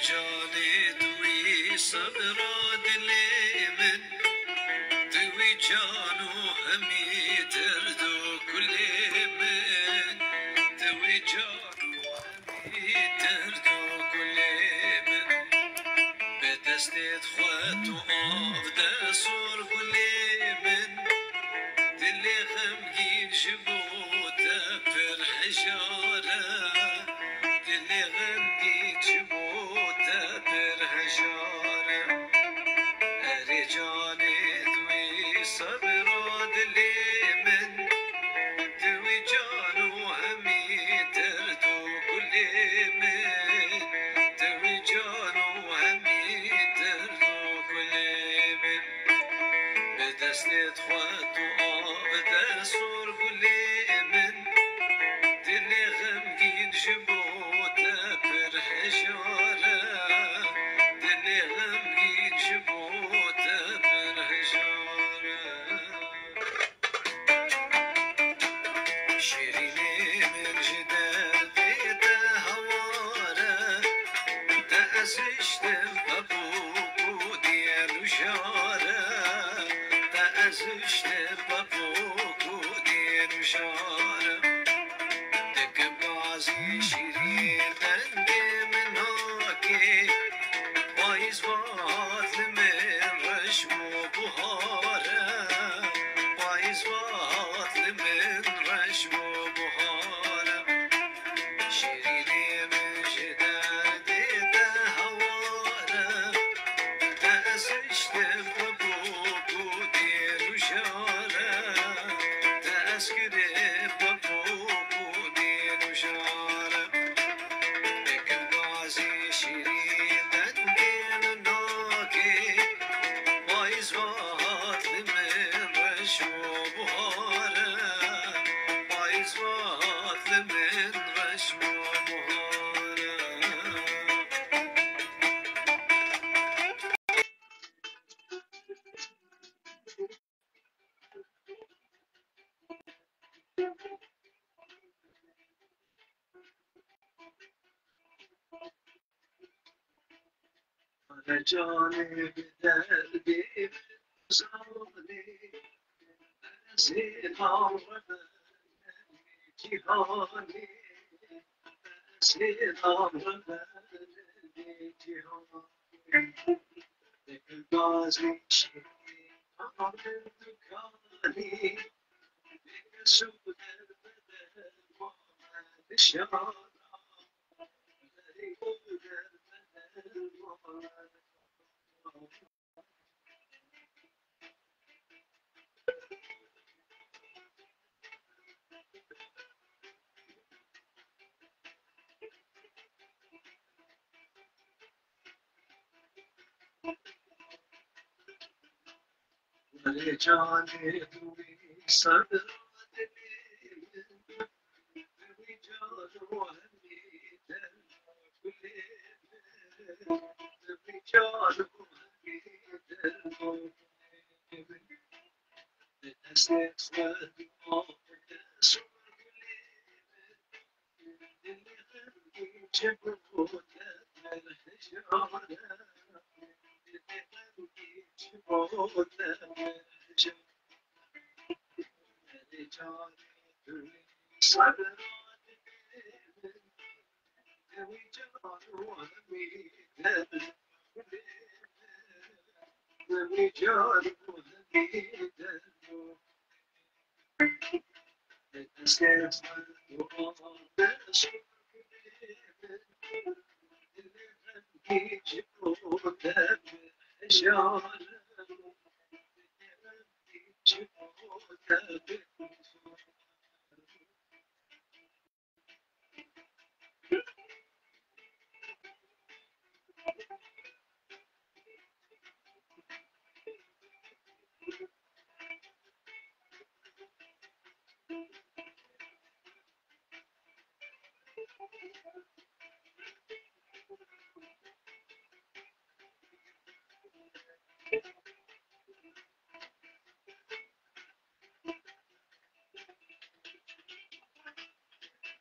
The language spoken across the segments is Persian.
جاني دوي صبر دلي من دوي جانو همي دردو كل من دوي جانو همي دردو كل من بدستت خواتو آف دسور كل من دلي غمجين جبوتا پر حجارة دلي غمجين جبوتا پر حجارة أري جاني دوي صبرا دلي من دوي جانو همي دردو كل من دوي جانو همي دردو كل من بدستت خواتو آب دستور كل من دلي غمجين جبوتا پر حجارة دلي غمجين جبوتا پر حجارة شيريني من جدال بيتا هوارة تأسشتم بابوكو ديالو جارة تأسشتم بابوكو ديالو جارة دك بعزي شيرين بندي من هاكي بايز بات لمن رشمو بهارة بايز بات لمن رشمو بهارة شيريني من جدال ديتا هوارة تأسشتم بابوكو ديالو جارة تأسكري بابوكو ديالو جارة دك بعزي شيرين بندي من هاكي بايز بات لمن رشمو بهارة بايز بات لمن رشمو بهارة أنا جاني بدردي بزاني أنا زين عمرنا جهاني زين عمرنا جهاني دك غازي شيرين عمر دكاني دك سود البدن وما بشارة ولی جاني دوي صدر دلي دوي جانو همي دردو كل من دوي جانو همي دردو كل من بدستت خواتو آب دسور كل من دلي غمجين جبوتا پر حجارة دلي غمجين جبوتا پر حجارة أري جاني دوي صبرا دلي من دوي جانو همي دردو كل من دوي جانو همي دردو بدستت خواتو آب دسور كل من دلي غمجين جبوتا پر حجارة دلي غمجين جبوتا پر حجارة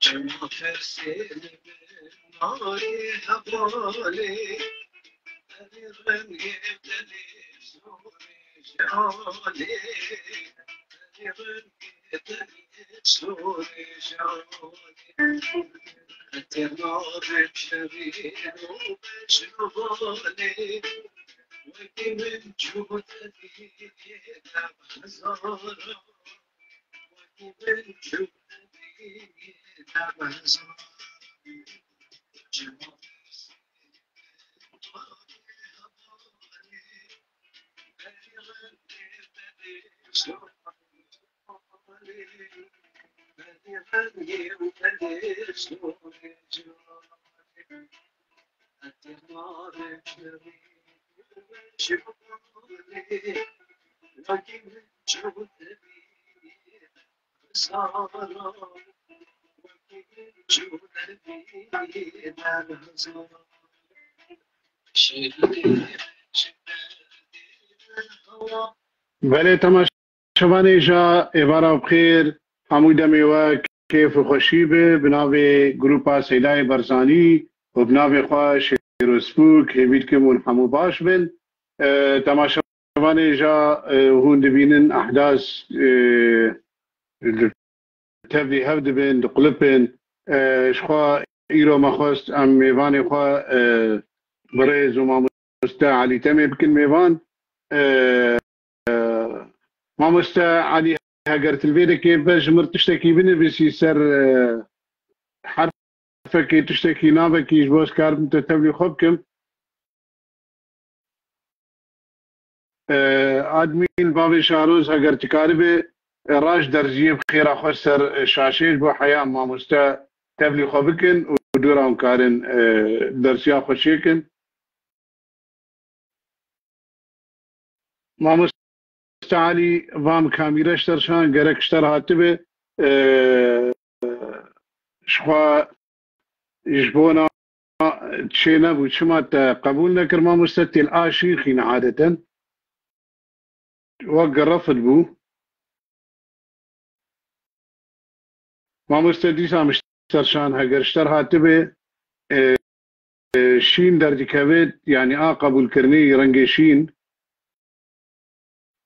جمع فرسي آری حوالی دلی رنگ دلی سوری جالی دلی رنگ دلی سوری جالی اتنار شبیه و بجوالی وقتی من جودتی نبزارم وقتی من جودتی نبزارم بله تماشاوان ایجا ایوارا بخیر حمود میوه کیف و خوشی به بناوی گروپا سیدای برزانی و بناوی خواه شیروسپوک هیوید که من همو باش بن تماشاوان ایجا هون دبینن احداث تبدی هفد بن دقلبن شخوا ایرو مخواست ام میوان خواه برای زوما مستا علی تمی بکن میوان ما مستا علی هاجرت الفيدا كيف باش تشتكي بنفسي سر حرفك تشتكي نابك يجبوس كارب تتبلي خبكم آدمين بابي شاروز هاجرت كاربه راش درجية بخير أخو سر شاشيش بو حياة ما مستا تبلي خبكن ودورهم كارن درسيا خوشيكن ما مستا علي فام كاميرا اشترشان قرق اشتر هاتبه شخوا يجبونا تشينا وشمات قبول نكر ما مستتي الآشي خين عادة وقع رفض بو ما مستدي سام اشترشان هاجر اشتر هاتبه شين درجة كبد يعني قبول كرني رنجي شين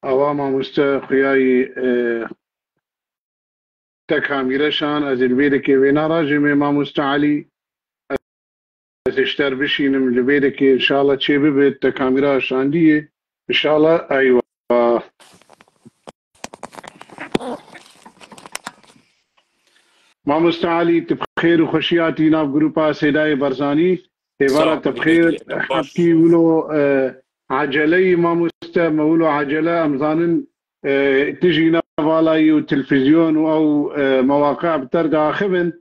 أو ما مستا خياي تكاميرا شان از البيدة كيفينا راجي ما مستعلي از اشتر بشين من البيدة كي إن شاء الله تشيبه بالتكاميرا شان دي إن شاء الله أيوة ما مستعلي تبخير وخشياتي ناف جروبا سيداي برزاني عبارة تبخير حبكي ولو عجلي ما مستا مولو عجلة أمزانن تجي نافالاي وتلفزيون أو مواقع بترجع خبن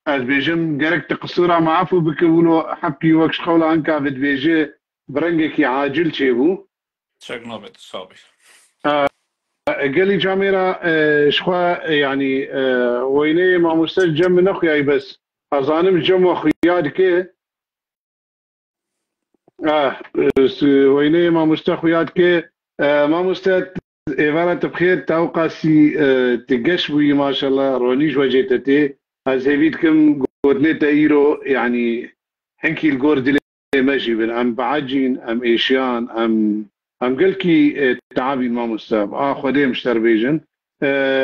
از بيجم جرك تقصورا معفو بكولو حبكي وكش خولا أنكا بتبيجي برنجك عاجل شيبو شك نابت صابي قالي جاميرا شخوا يعني ويني ما مستجم من اخوياي بس اظانم جم اخوياد كي ويني ما مستخوياد كي ما مستت إبارة بخير توقاسي تقشبوي ما شاء الله رونيش وجيتتي از هيفيدكم قدني تايرو يعني حنكي الجورد ماشي بن ام بعجين ام ايشيان ام قلكي تعابي ما مستاب خديم مشتر بيجن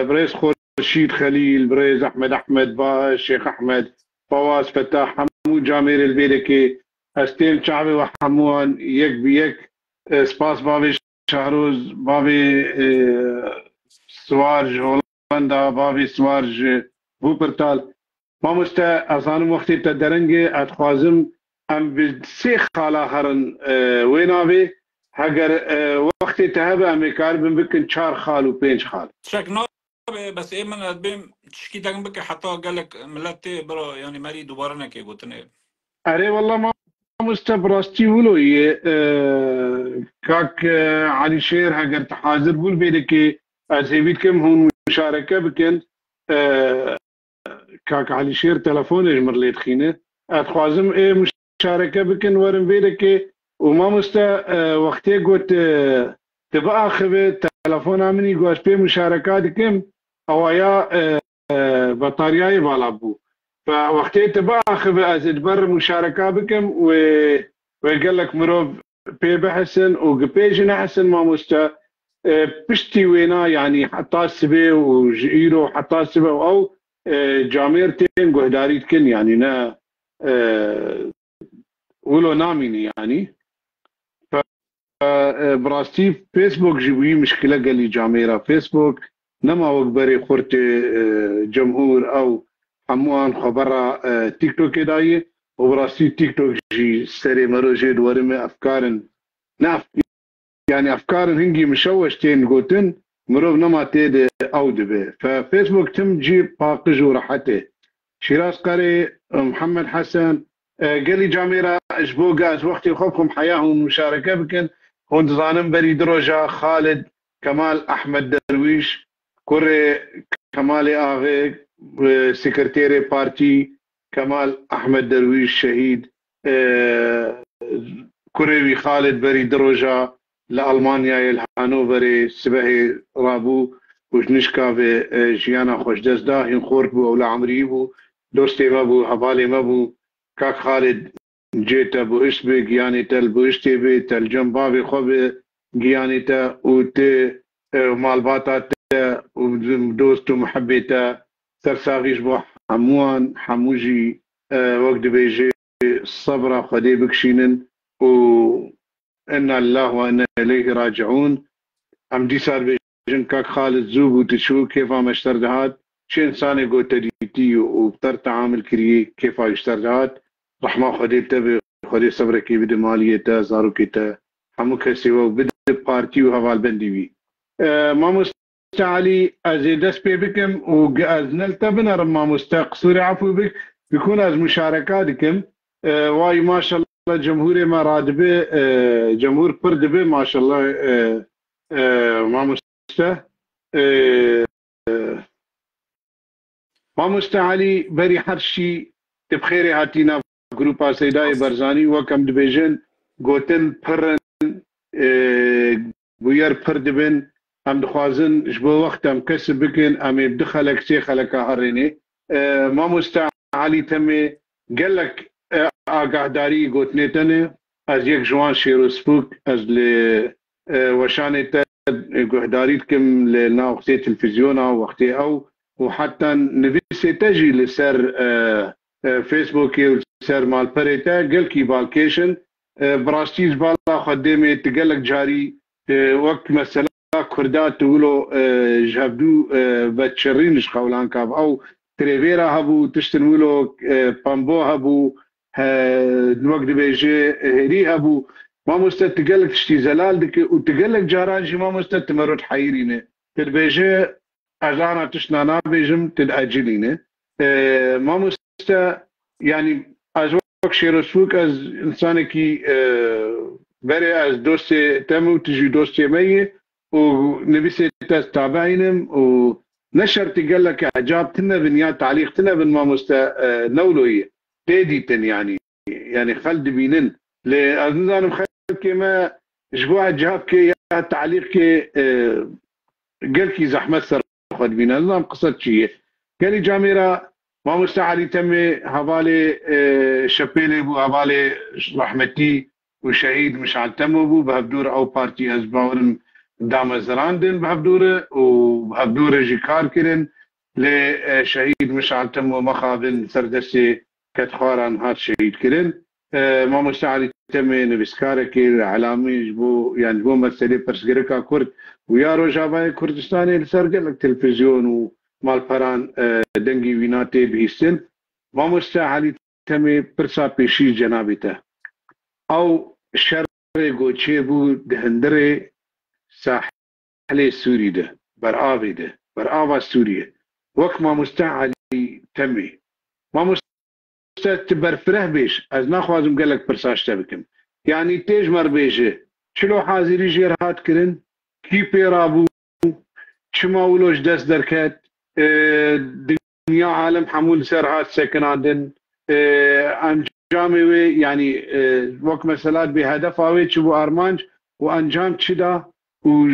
بريز خورشيد خليل بريز احمد باش شيخ احمد فواز فتاح حمود جامير البيركي استيم شعبي وحموان يك بيك سباس بابي شهروز بابي سوارج هولندا بابي سوارج بوبرتال ما مستا اظن وقتی تدرنگی اتخوازم ام بسیخ خالا هرن ویناوی هگر وقتی تهبه امیکار بم بکن 4 خال و 5 خال شك نابت بس إيه من أدبيم تشكي دعم بك حتى قالك ملتي برا يعني مري دوباره نكى قلتني اره والله ما مستا براستي ولوی كاك علي شير هگر تحاضر بول بيدكي از هيفيد كم هون مشاركة بكن كاك علي شير تلفون اجمر ليت خينه اتخوازم ايه مشاركة بكن ورم بيدكي وما مستا وقتي قلت تبقى خبه تلفون امني قواش بي مشاركات كم او يا بطارياي بالا بو فوقتها باخذ ازيد بر مشاركه بكم وقال لك مروف بي بحسن وقبيجنا حسن ما مستا بشتي وينا يعني حتى سبي وجيرو حتى سبي او جاميرتين قهداريت كن يعني نا ولو ناميني يعني براستي فيسبوك جيبوي مشكله قال لي جاميرا فيسبوك نما وكبري خورت جمهور او حموان خبرها تيك توك داي وبراستي تيك توك جي سري مروجي دورمي افكار ناف يعني افكار هنجي مشوشتين قوتن مروف نما تيد او دبي ففيسبوك تم جيب باقج ورحته شيراز قري محمد حسن قال لي جاميرا اجبو قاز وقتي خوفكم حياهم مشاركه بكن هون ظانم بري دروجا خالد كمال احمد درويش كوري كمال اغي سكرتيري بارتي كمال احمد درويش شهيد كوري خالد بري دروجا لألمانيا الهانوفري سبهي رابو وشنشكا في جيانا خوش دزدا هين خوربو او لعمريبو دوستي مابو حبالي مابو كاك خالد جيتا بو اسبي جيانيتا البو اشتبي تل جنبابي خوبي جيانيتا وتي مالباتا ودوستو محبيتا سرساغيش بو حموان حموجي وقت بيجي الصبرة خدي بكشينن و إنا الله وإنا إليه راجعون أم دي صار بيجن كاك خالد زوب وتشو كيف عم اشتردهات شي إنساني قو تديتي وبتر تعامل كريه كيف اشتردهات رحمة خدي تبي خدي صبرك كي بدي ماليته زارو كيتا حموك سوا وبدي بارتي وهذا البندي بي ما مستعلي أزيدس بيبكم وأزنلتا بنا ما مستقصوري عفو بك بيكون از مشاركاتكم واي ما شاء الله جمهوري ما رادبه جمهور پردبه ما شاء الله ما مسته ما مستعلي بري حرشي تبخيري هاتينا جروبا سيداي برزاني وكم دبيجن قوتن پرن بوير پردبن ام دخوازن جبو وقت ام كسب بكن ام بدخلك سي خلك هريني ما مستعلي تمي قال لك آگاهداری گوتنیتنه از یک جوان شیروسپوک از ل وشانه گهداریت کم لنا وقتی تلفزیونا وقتی او وحتى نفسي تجي لسر فيسبوك وسر مال بريتا قال كي بالكيشن براستيز بالا خدمه تقلك جاري وقت مثلا كردات تقولوا جابدو بتشرينش قولان كاف او تريفيرا هبو تشتنولو بامبو هبو وقت بيجي هري هبو ما مستت تقلك تشتي زلال دك وتقلك جارانجي ما مستت تمرد حيرينه تلبيجي اجانا تشنانا بيجم تلاجلينه ما مست يعني ازوك شيرسوك از انسانكي بري از دوستي تمو تجي دوستي مي ونبيسي تابعينم ونشر تقلك اعجاب تنا بنيا تعليق تنا بن ما مست نولويه تيديتن يعني خلد بينن لأظن مخيل كما جبوع جهاب كي تعليق كي قال كي زحمة سر خد بينا نظام قصة شيء قال لي جاميرا ما مستعلي تمي هبالي شبيلي بو هبالي رحمتي وشهيد مش عن تمو بو بهبدور او بارتي ازباورن دام زراندن بهبدور وبهبدور جيكار كرن لشهيد مش عن تمو مخابن سردسي كتخارن هات شهيد كرن ما مستعلي تمي نبسكارك العلامي جبو يعني جبو مسألة برسجركا كرد ويا روجاباي كردستاني لسرقل لك تلفزيون ومال فران دنجي ويناتي بهيستن ما مستعلي تمي برسا بيشي جنابته او شر گوچه بو دهندره ساحل سوري ده برآبي ده برآبا سوريا وك ما مستعلي تمي ما تبرفره بيش از ناخوازم قالك برساش تبكم يعني تيج مر بيجي شلو حاضري جير هات كرن كي بيرابو شما ولوش دست دركات دنيا عالم حمول سر هات سكن عندن انجامي يعني وك مسالات بهدف اوي تشبو ارمانج وانجام تشدا و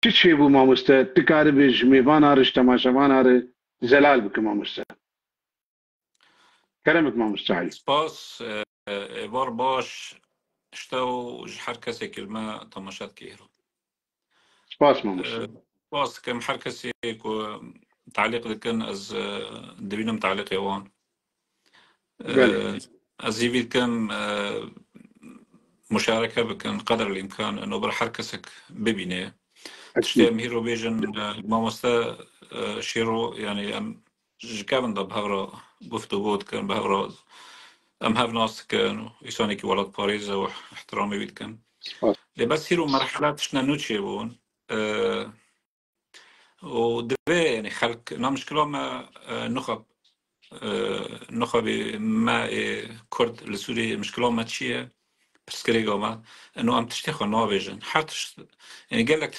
تشيبو ما مست تكاربج ميفان هارش تماشا فان هار زلال بك ما مست كلامك ما مستعجل. سپاس بار باش اشتو هر کسی کلمه تماشات کیرو سپاس ما مستعجل. باز كم هر کسی کو تعلیق دکن از دبینم تعلیق وان بله از يبيد كم مشاركة بكن قدر الإمكان إنه بر هر كسك ببينه تشتي أكيد. هيرو بيجن ما مستا شيرو يعني أم جكابن ده بهغرا گفتو بود كان بهغرا أم هاف ناس كان يساني كي ولد باريس واحترامي بيت كان سپاس. بس هيرو مرحلات شنا نوتشي بون ودبي يعني خلق نامشكلة ما نخب نخب ما كرد لسوري مشكلة ما تشيه بسكريجا ما إنه أم تشتخو نوفيجن حتى يعني قال لك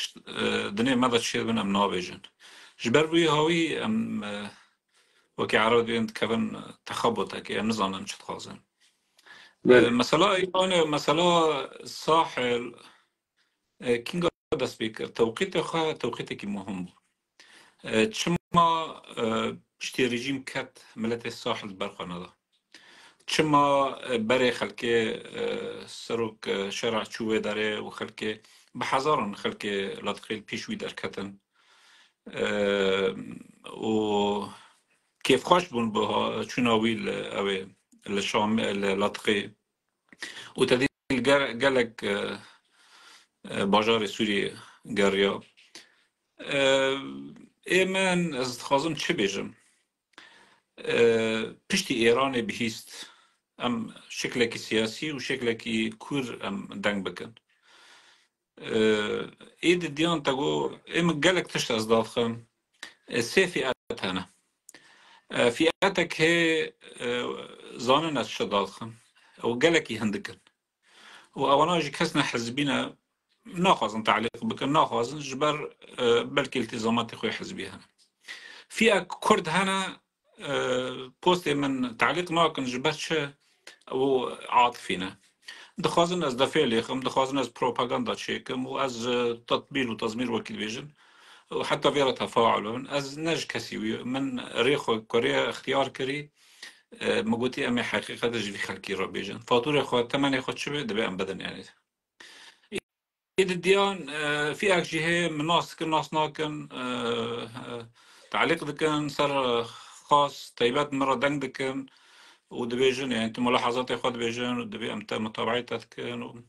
دنيا ماذا تشير من أم نوفيجن جبر بي هوي أم وكي عرض بين كفن تخبطك يعني نظام نشط خازن بله مثلا إيران مثلا الساحل كينغ دا سبيكر توقيت خا توقيتك مهم تشما بشتي ريجيم كات ملت الساحل برقنا ده تشما بري خلكي سروك شرع شوي داره وخلكي بحذرن خلكي لا تخيل بيشوي دركتن و كيف خوش بون بها شناوي اوي الشام لا تخي وتدي قالك باجار سوري قريا ايمن از خازم چه بيجم پشتی ایران بهیست ام شکلکی سیاسی و شکلکی کور ام دنگ بکن اید دیان تگو ام گلک تشت از دادخم سه فئات هنه فئاتك هي زانن از شدادخم او گلکی هندکن و اوانا جي كسنا حزبينا ناخذن تعليق بكن ناخذن جبر بلكي التزامات خوي حزبيها فئة كرد هنا بوست من تعليق ناكن جبرش او عاطفينا دخوازن از دفعه لیخم دخوازن از پروپاگاندا چیکم و از تطبیل و تزمیر وکیل بیجن و حتی ویرا تفاعلون از نج کسی من ريخو كوريا اختيار كري مقوتي امي حقيقة جبي خلقي را بيجن فاتوري خو تمني خود شبه دبي ام بدن يعني إيد الديان في أكجيه من ناس كن ناس ناكن تعليق دكن صار خاص طيبات مرة دنگ دكن ودبيجن يعني انت ملاحظات خود بيجن ودبي امت متابعتك كن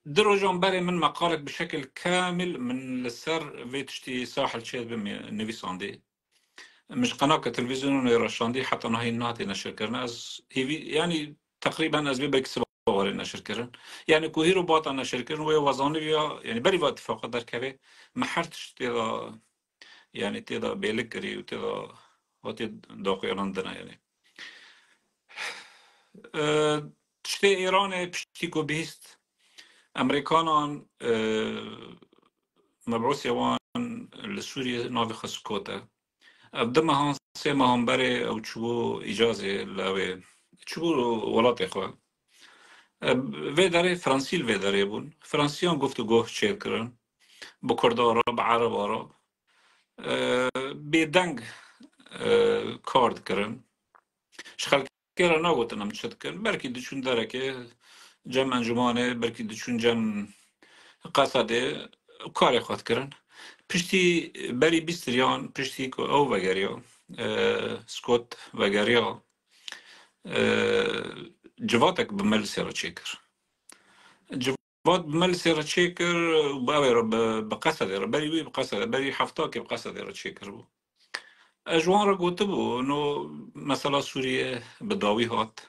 دروجون بري من مقالك بشكل كامل من السر فيتشتي ساحل شيء نيفيساندي مش قناة تلفزيون يرشاندي حتى نهي ناتي نشر كرنا از يعني تقريبا از بيبك سبوري نشر كرن يعني كوهيرو باطا نشر كرن ويا وزاني بيا يعني بري وقت فقط در كبه ما حرتش تيدا يعني تيدا بيلكري وتيدا وتي داخل لندن يعني تشتي إيران بشتيكو بيست أمريكانان مبعوث يوان لسوريا نافي خسكوتا أبدما هان سيما هم بري أو تشبو إجازة لاوي تشبو ولات إخوة في داري فرنسيل في داري بون فرنسيان گفتو گوه شير کرن بكردارا بعربارا بيدنگ كارد کرن شخل كيرا ناغوت نم تشد كن بركي دشون دركه جم انجمانه بركي دشون جم قصده كاري خود کرن پشتی بری بیستریان پشتی که او وگریا سکوت وگریا جواتك بمل سيرا تشيكر جوات بمل سيرا تشيكر باوي بقصد بري بقصد بري حفتاك بقصد تشيكر بو اجوان را گوته بو انه مثلا سوريا بداوي هات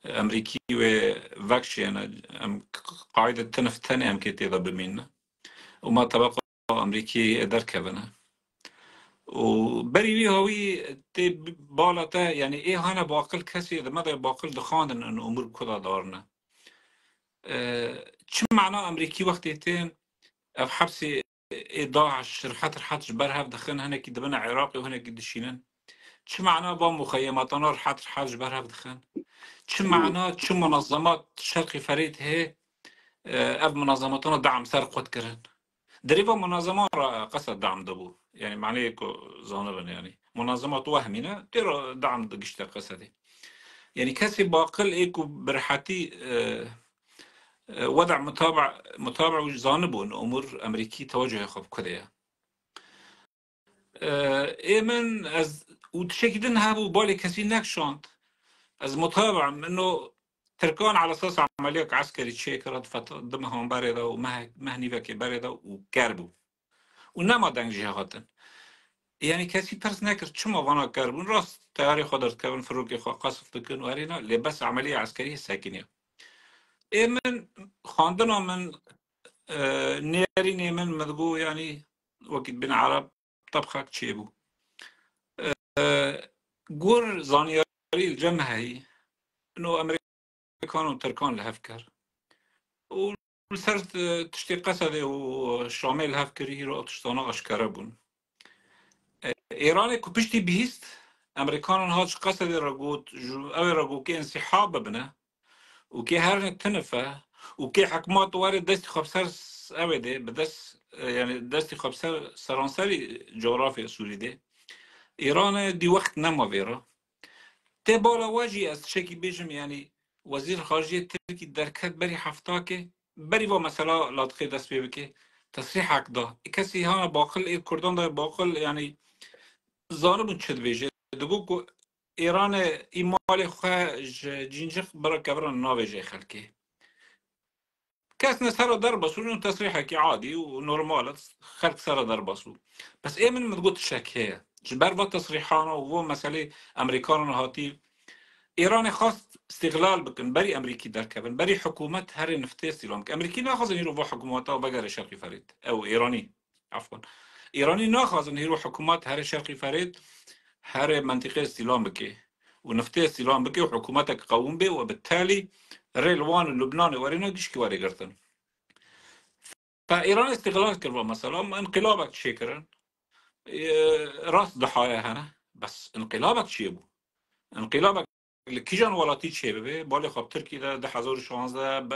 امريكي و وكشي انا قاعدة تنف تاني ام كي تيضا بمين وما طبقا امريكي ادار كبنا وبري هوي تي بالته يعني ايه هانا باقل كسي اذا ماذا باقل دخان ان امور كذا دارنا چه معنى امريكي وقتين اف حبسي داعش رحت رحت جبرها بدخن هنا كي دبنا عراقي وهنا كي دشينن چه معنى با مخيماتنا رحت رحت جبرها بدخن چه معنى چه منظمات شرقي فريد هي اف منظماتنا دعم سرقت كرن دريفا منظمة را قصد دعم دبو يعني معناه كو زانبن يعني منظمات وهمينة ترى دعم دقشت قصدي يعني كسي باقل ايكو برحتي وضع متابع وجانبه ان امور امريكي توجه خب كده ايمن از وتشكدن هابو بالي كسي نكشانت از متابع انه تركان على اساس عمليه عسكري تشيكرت ضمهم بارده ومهني وكي بارده وكربو ونما دنگ جهاتن يعني كسي پرس نكر چما وانا كربون راست تاريخ خودت كون فروقي خو قصف تكن وارينا لبس عمليه عسكريه ساكنه ايمن خاندنا من نيري من مذبو يعني وقت بن عرب طبخك تشيبو جور زانياري الجمع هي انه امريكان وتركان الهفكر وصرت تشتي قصدي وشامل الهفكري هيرو تشتانا اشكره بون ايران كو بشتي بيست امريكان هاش قصدي رجوت او رجو كي انسحاب بنا وكي هرن تنفه وكي حكمات وارد دستي خبسر اوده بدس يعني دستي خبسر سرانسري جغرافيا سوريده ايران دي وقت نما فيرا تبالا واجي از شكي بيجم يعني وزير خارجية تركي دركت بري حفتاكي بري و مثلا لادخي دست بيبكي تصريحك ده كسي هانا باقل ايه كردان ده باقل يعني زانبون چد بيجي دقوكو ايران ايمال خواه جينجخ برا كبران ناويجي خلقي كاس نسهر در بسو انه تصريحك عادي ونورمال خلق سر در بسو بس ايه من مدقوت الشك هي جبر و تصريحانا وهو مسألة امريكان هاتي ايران خواست استغلال بکن بری امریکی در کبن بری حکومت هر نفته استیلام که امریکی نخواستن هیرو با حکومتا و بگر شرقی فرید او ایرانی عفوا ایرانی نخواستن هیرو حکومت هر شرقی فرید هر منطقه استیلام بکه و نفته استیلام بکه و حکومتك قوم به و بالتالي ريلوان لبنان ورينا ديش كي وري قرتن فايران استغلال كربا مثلا انقلابك شكرا راس ضحايا هنا بس انقلابك شيبو انقلابك کیجان ولاتی چه به بالا خب ترکی ده 2016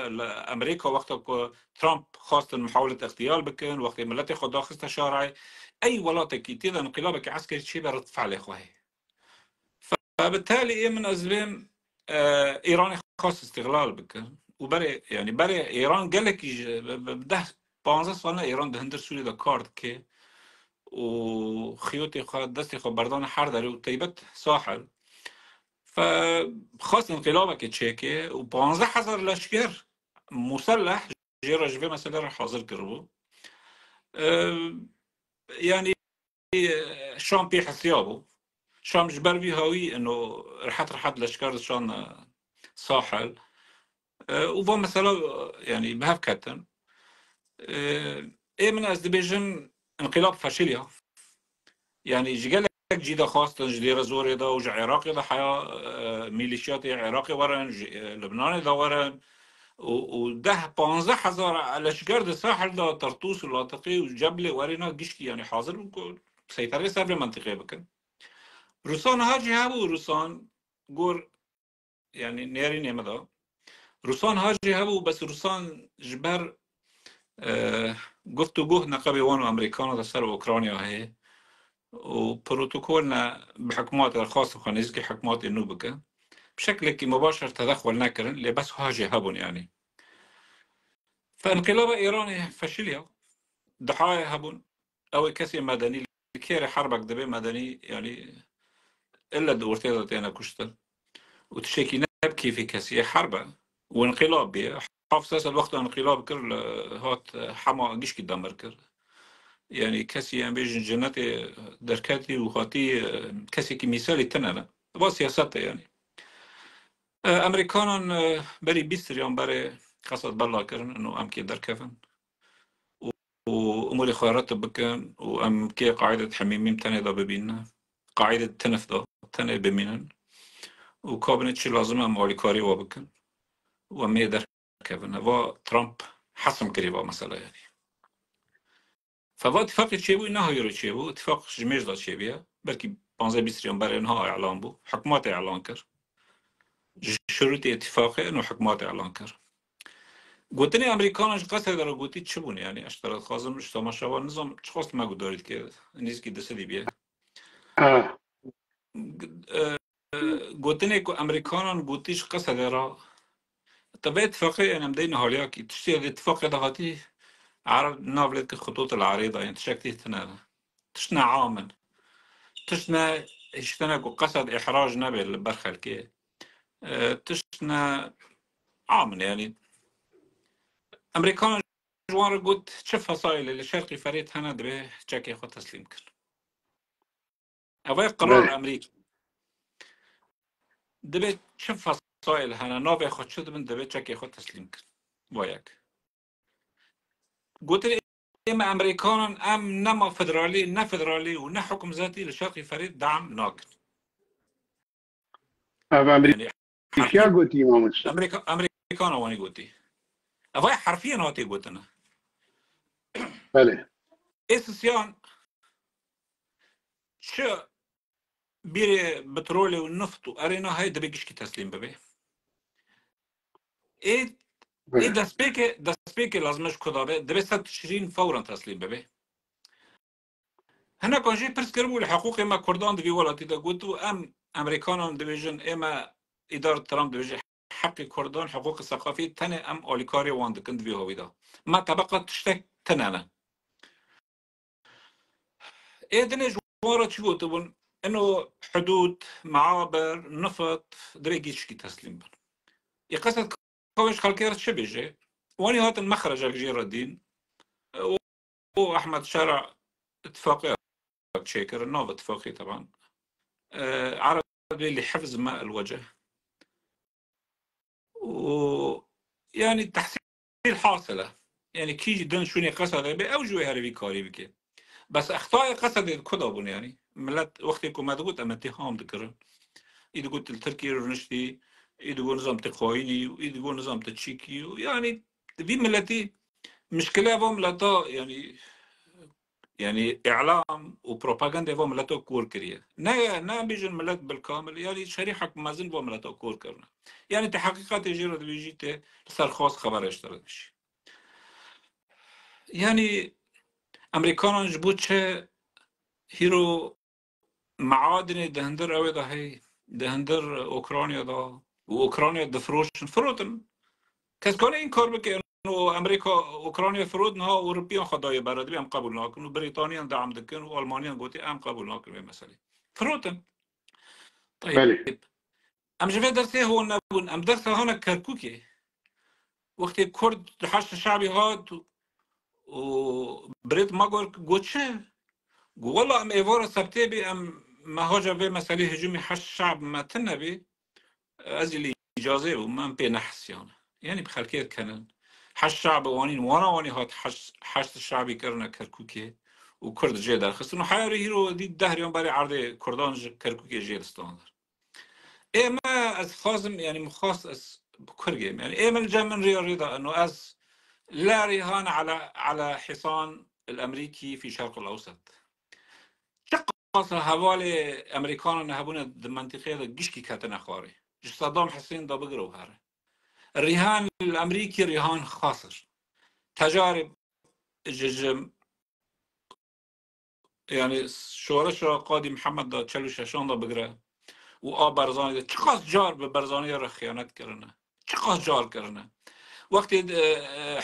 امریکا وقتی که ترامپ خواست محاولت اغتیال بکن وقتی ملت خود داخست شارعی ای ولاتی که تیده انقلاب که عسکری چه به رد فعل خواهی فبالتالي ايه من اسباب ايران خاص استغلال بکن و برای يعني برای ايران قال لك بده 15 سال ايران ده هندر سوري ده کارد که و خيوتي خد دستي خد بردان حر داره و طيبت ساحل فخاص انقلابك تشيكي و 15000 لشکر مسلح جيرا جوي مثلا حاضر كربو يعني شام بي حسيابو شام جبر بي هاوي انه رحت لشكر شان ساحل وفا مثلا يعني بهاف كاتن ايه من ازدبيجن انقلاب فاشليا يعني جيجالك جيدا خاصة جديرة زوري دا وجع عراقي دا حياة ميليشيات عراقي ورن لبناني دا ورن وده 15000 لشكر دا ساحل دا طرطوس ولاطقي وجبلي ورينا قشكي يعني حاضر سيطرة سر منطقة بكن روسان هاجي هابو روسان قور يعني نيري نيمة دا روسان هاجي هابو بس روسان جبر گفتگو نقابي وانو امريكانو دا سر اوكرانيا هي وبروتوكولنا بحكومات الخاصة خانيزكي حكومات النوبكة بشكل مباشر تدخل نكرن اللي بس هاجي هابون يعني فانقلاب ايراني فشليا ضحايا هابون او كسي مدني كيري حربك دبي مدني يعني الا دورتي ذاتينا كشتل وتشيكي نبكي في كسي حربة وانقلاب بيه حافظ الوقت انقلاب كر هات حما قش قدام كر يعني كسي يعني بيجن جناتي دركاتي وخاتي كسي كمثالي تنانا با سياسته يعني امريكان بري بيستريان بري قصد بلا كرن انه ام كي دركفن وامور خيارات بكن وام كي قاعده حميمين تاني دا ببيننا قاعده تنف دا تاني بمينن وكابنت شي لازم مالي كاري وبكن ومي دركفن و ترامب حسم كريبا مثلا يعني فوا اتفاق تشيبو انها يرو تشيبو اتفاق جميج دا تشيبيا بلكي 15-20 يوم بري انها اعلان بو حكومات اعلان كر شروط اتفاقي انه حكومات اعلان كر گوتنی امریکانش قصد داره گوتی چه بونه یعنی اشتراط خازم شما شوا نظام چه خواست مگو دارید که نیست که دستی بیه گوتنی که امریکانان گوتیش قصد داره طبعا اتفاقی يعني مدين هوليا كي تشتي الاتفاق دهاتي عرب نافلت الخطوط العريضة يعني تشكتي تشنا عامل تشنا اشتنا قصد إحراج نبي البرخل كي تشنا عامل يعني أمريكان جوار قلت شوف فصائل اللي شرقي فريد هنا دبي تشكي خد تسليم كل أبغى قرار أمريكي دبي شوف فصائل هنا نافي خد شد من دبي تشكي خد تسليم كل وياك قلت لي إما أمريكان أم نما فدرالي نا فدرالي ونا حكم ذاتي لشرقي فريد دعم ناقد يعني حرفيا قلتي ما أمريكان واني قلتي أفاي حرفيا هاتي قلتنا بله إسسيان شو بيري بترولي والنفط وأرينا هاي دبيكش كي تسليم ببي إيه دسبيكي لازمش كذا دبي 26 فورا تسليم ببي هنا كان جي برس كربو الحقوق إما كردان دبي ولا تيدا قلتوا أم أمريكانان دبيجن إما إدارة ترامب دبيجي حق كردان حقوق الثقافية تاني أم أوليكاري واند كنت بيه هويدا ما طبقة تشتك تنانا إيه دني جوارة شو تبون إنه حدود معابر نفط دريجيش كي تسليم بن يقصد كوش خالكير شبيجي واني هات المخرج الجير الدين وأحمد شارع اتفاقية تشيكر النوف اتفاقية طبعا عربي لحفظ ماء الوجه ويعني التحصيل حاصلة يعني كي جدا شوني قصد بأوجه هربي كاري بكي بس أخطاء قصد كدابون يعني ملت وقتی که مدگوت ام اتهام دکرن ایدو گوت التركي رنشتي ایدو نظام تقايني وإيدو نظام تشيكي يعني في ملتي مشكلة فهم ملتا يعني إعلام وبروباغندا فهم ملتا كور كريه نا بيجن ملت بالكامل يعني شريحة مازن فهم ملتا كور كرنا يعني تحقيقات جيرة بيجيته سر خاص خبر اشترد بشي يعني أمريكان جبوت چه هيرو معادن دهندر اوه ده هي دهندر اوكرانيا ده واوكرانيا دفروشن فرودن کس کنه این کار بکنه انه امریکا اوکراینیا فرود نه اوروپیان خدای برادری هم قبول نکن و بریتانیا دعم دکن و آلمانیا گوتی هم قبول نکن به مسئله فرودن طيب ام جوه درسه هو نبون ام درسه هانا کرکوکه وقتی کرد حشد شعبی هاد و بريت ماغور گوچه والله ام ايفورا سبتي بي ام مهاجر به مسألة هجومي حش الشعب ما تنبي أزلي إجازة وما بين نحس يعني بخلكير كنن حش الشعب وانين واني هات حش الشعبي كرنا كركوكي وكرد جي در خصنو حياري هيرو دي دهر يوم بري عرض كردان كركوكي جي استاندر إيه ما از خازم يعني مخاص از بكرجيم يعني إيه من الجمن رياضة إنه از لا رهان على حصان الأمريكي في شرق الأوسط اصلا حوالی امریکان نهبونه در منطقه دا گشکی کتن خاری صدام حسین دا بگرو هره الرهان الامریکی رهان خاصر تجارب ججم يعني شورش قاضي محمد دا 46 دا بگره و برزانی دا چقدر جار به برزانی را خیانت کرنه چقدر جار کرنه وقتی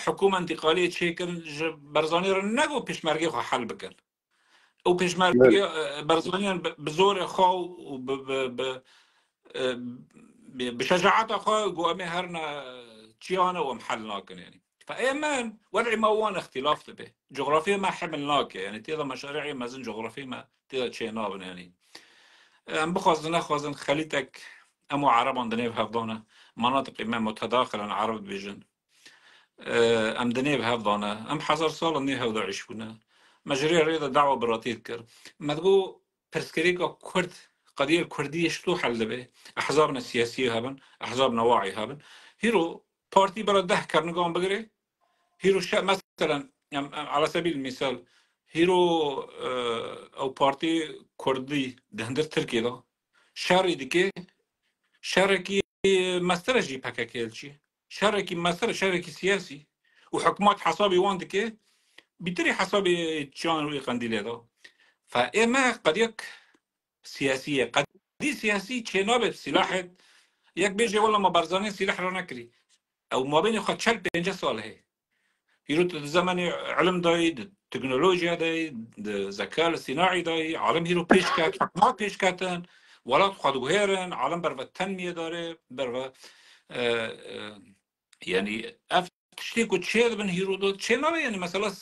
حکومت انتقالی چه کرن برزانی را نگو پیشمرگی خو حل بکن او پیشمرگی برزانیان بزور خو و بشجاعت خو قوامي هرنا تشيانا ومحلناك يعني فايمان وضعي ما وان اختلاف به جغرافيا ما حملناك يعني تيضا مشاريعي مازن جغرافيا ما تيضا تشينابن يعني ام بخوازن اخوازن خليتك امو عربان دنيب هفضانا مناطق ما متداخلا عرب بيجن ام دنيب هفضانا ام حزر سال نيه هفضا عيشونا مجري رياضة دعوة براتيت كر ما تقول برسكريكا كرد قضية الكردية شتو حل به أحزابنا السياسية هابن أحزابنا واعي هابن هيرو بارتي برا ده كرنقام بقري هيرو مثلا يعني على سبيل المثال هيرو أو بارتي كردي دهندر تركي ده شاري ديكي شاركي مسترجي بكاكيلشي شاركي مسار شاركي سياسي وحكومات حسابي واندك بيتري حسابي تشان ويقنديل هذا فإما قد يك سياسية قد دي سياسي تشينابه سلاح يك بيجي والله ما برزاني سلاح را نكري او ما بين خد شل 5 سال هي يروت الزمن علم داي تكنولوجيا داي الذكاء الاصطناعي داي عالم هيرو بيشكات حكومات بيشكاتن ولا خد غيرن عالم برو التنمية داره برو يعني تشتي كو تشيل من هيرو دو تشينابه يعني مثلا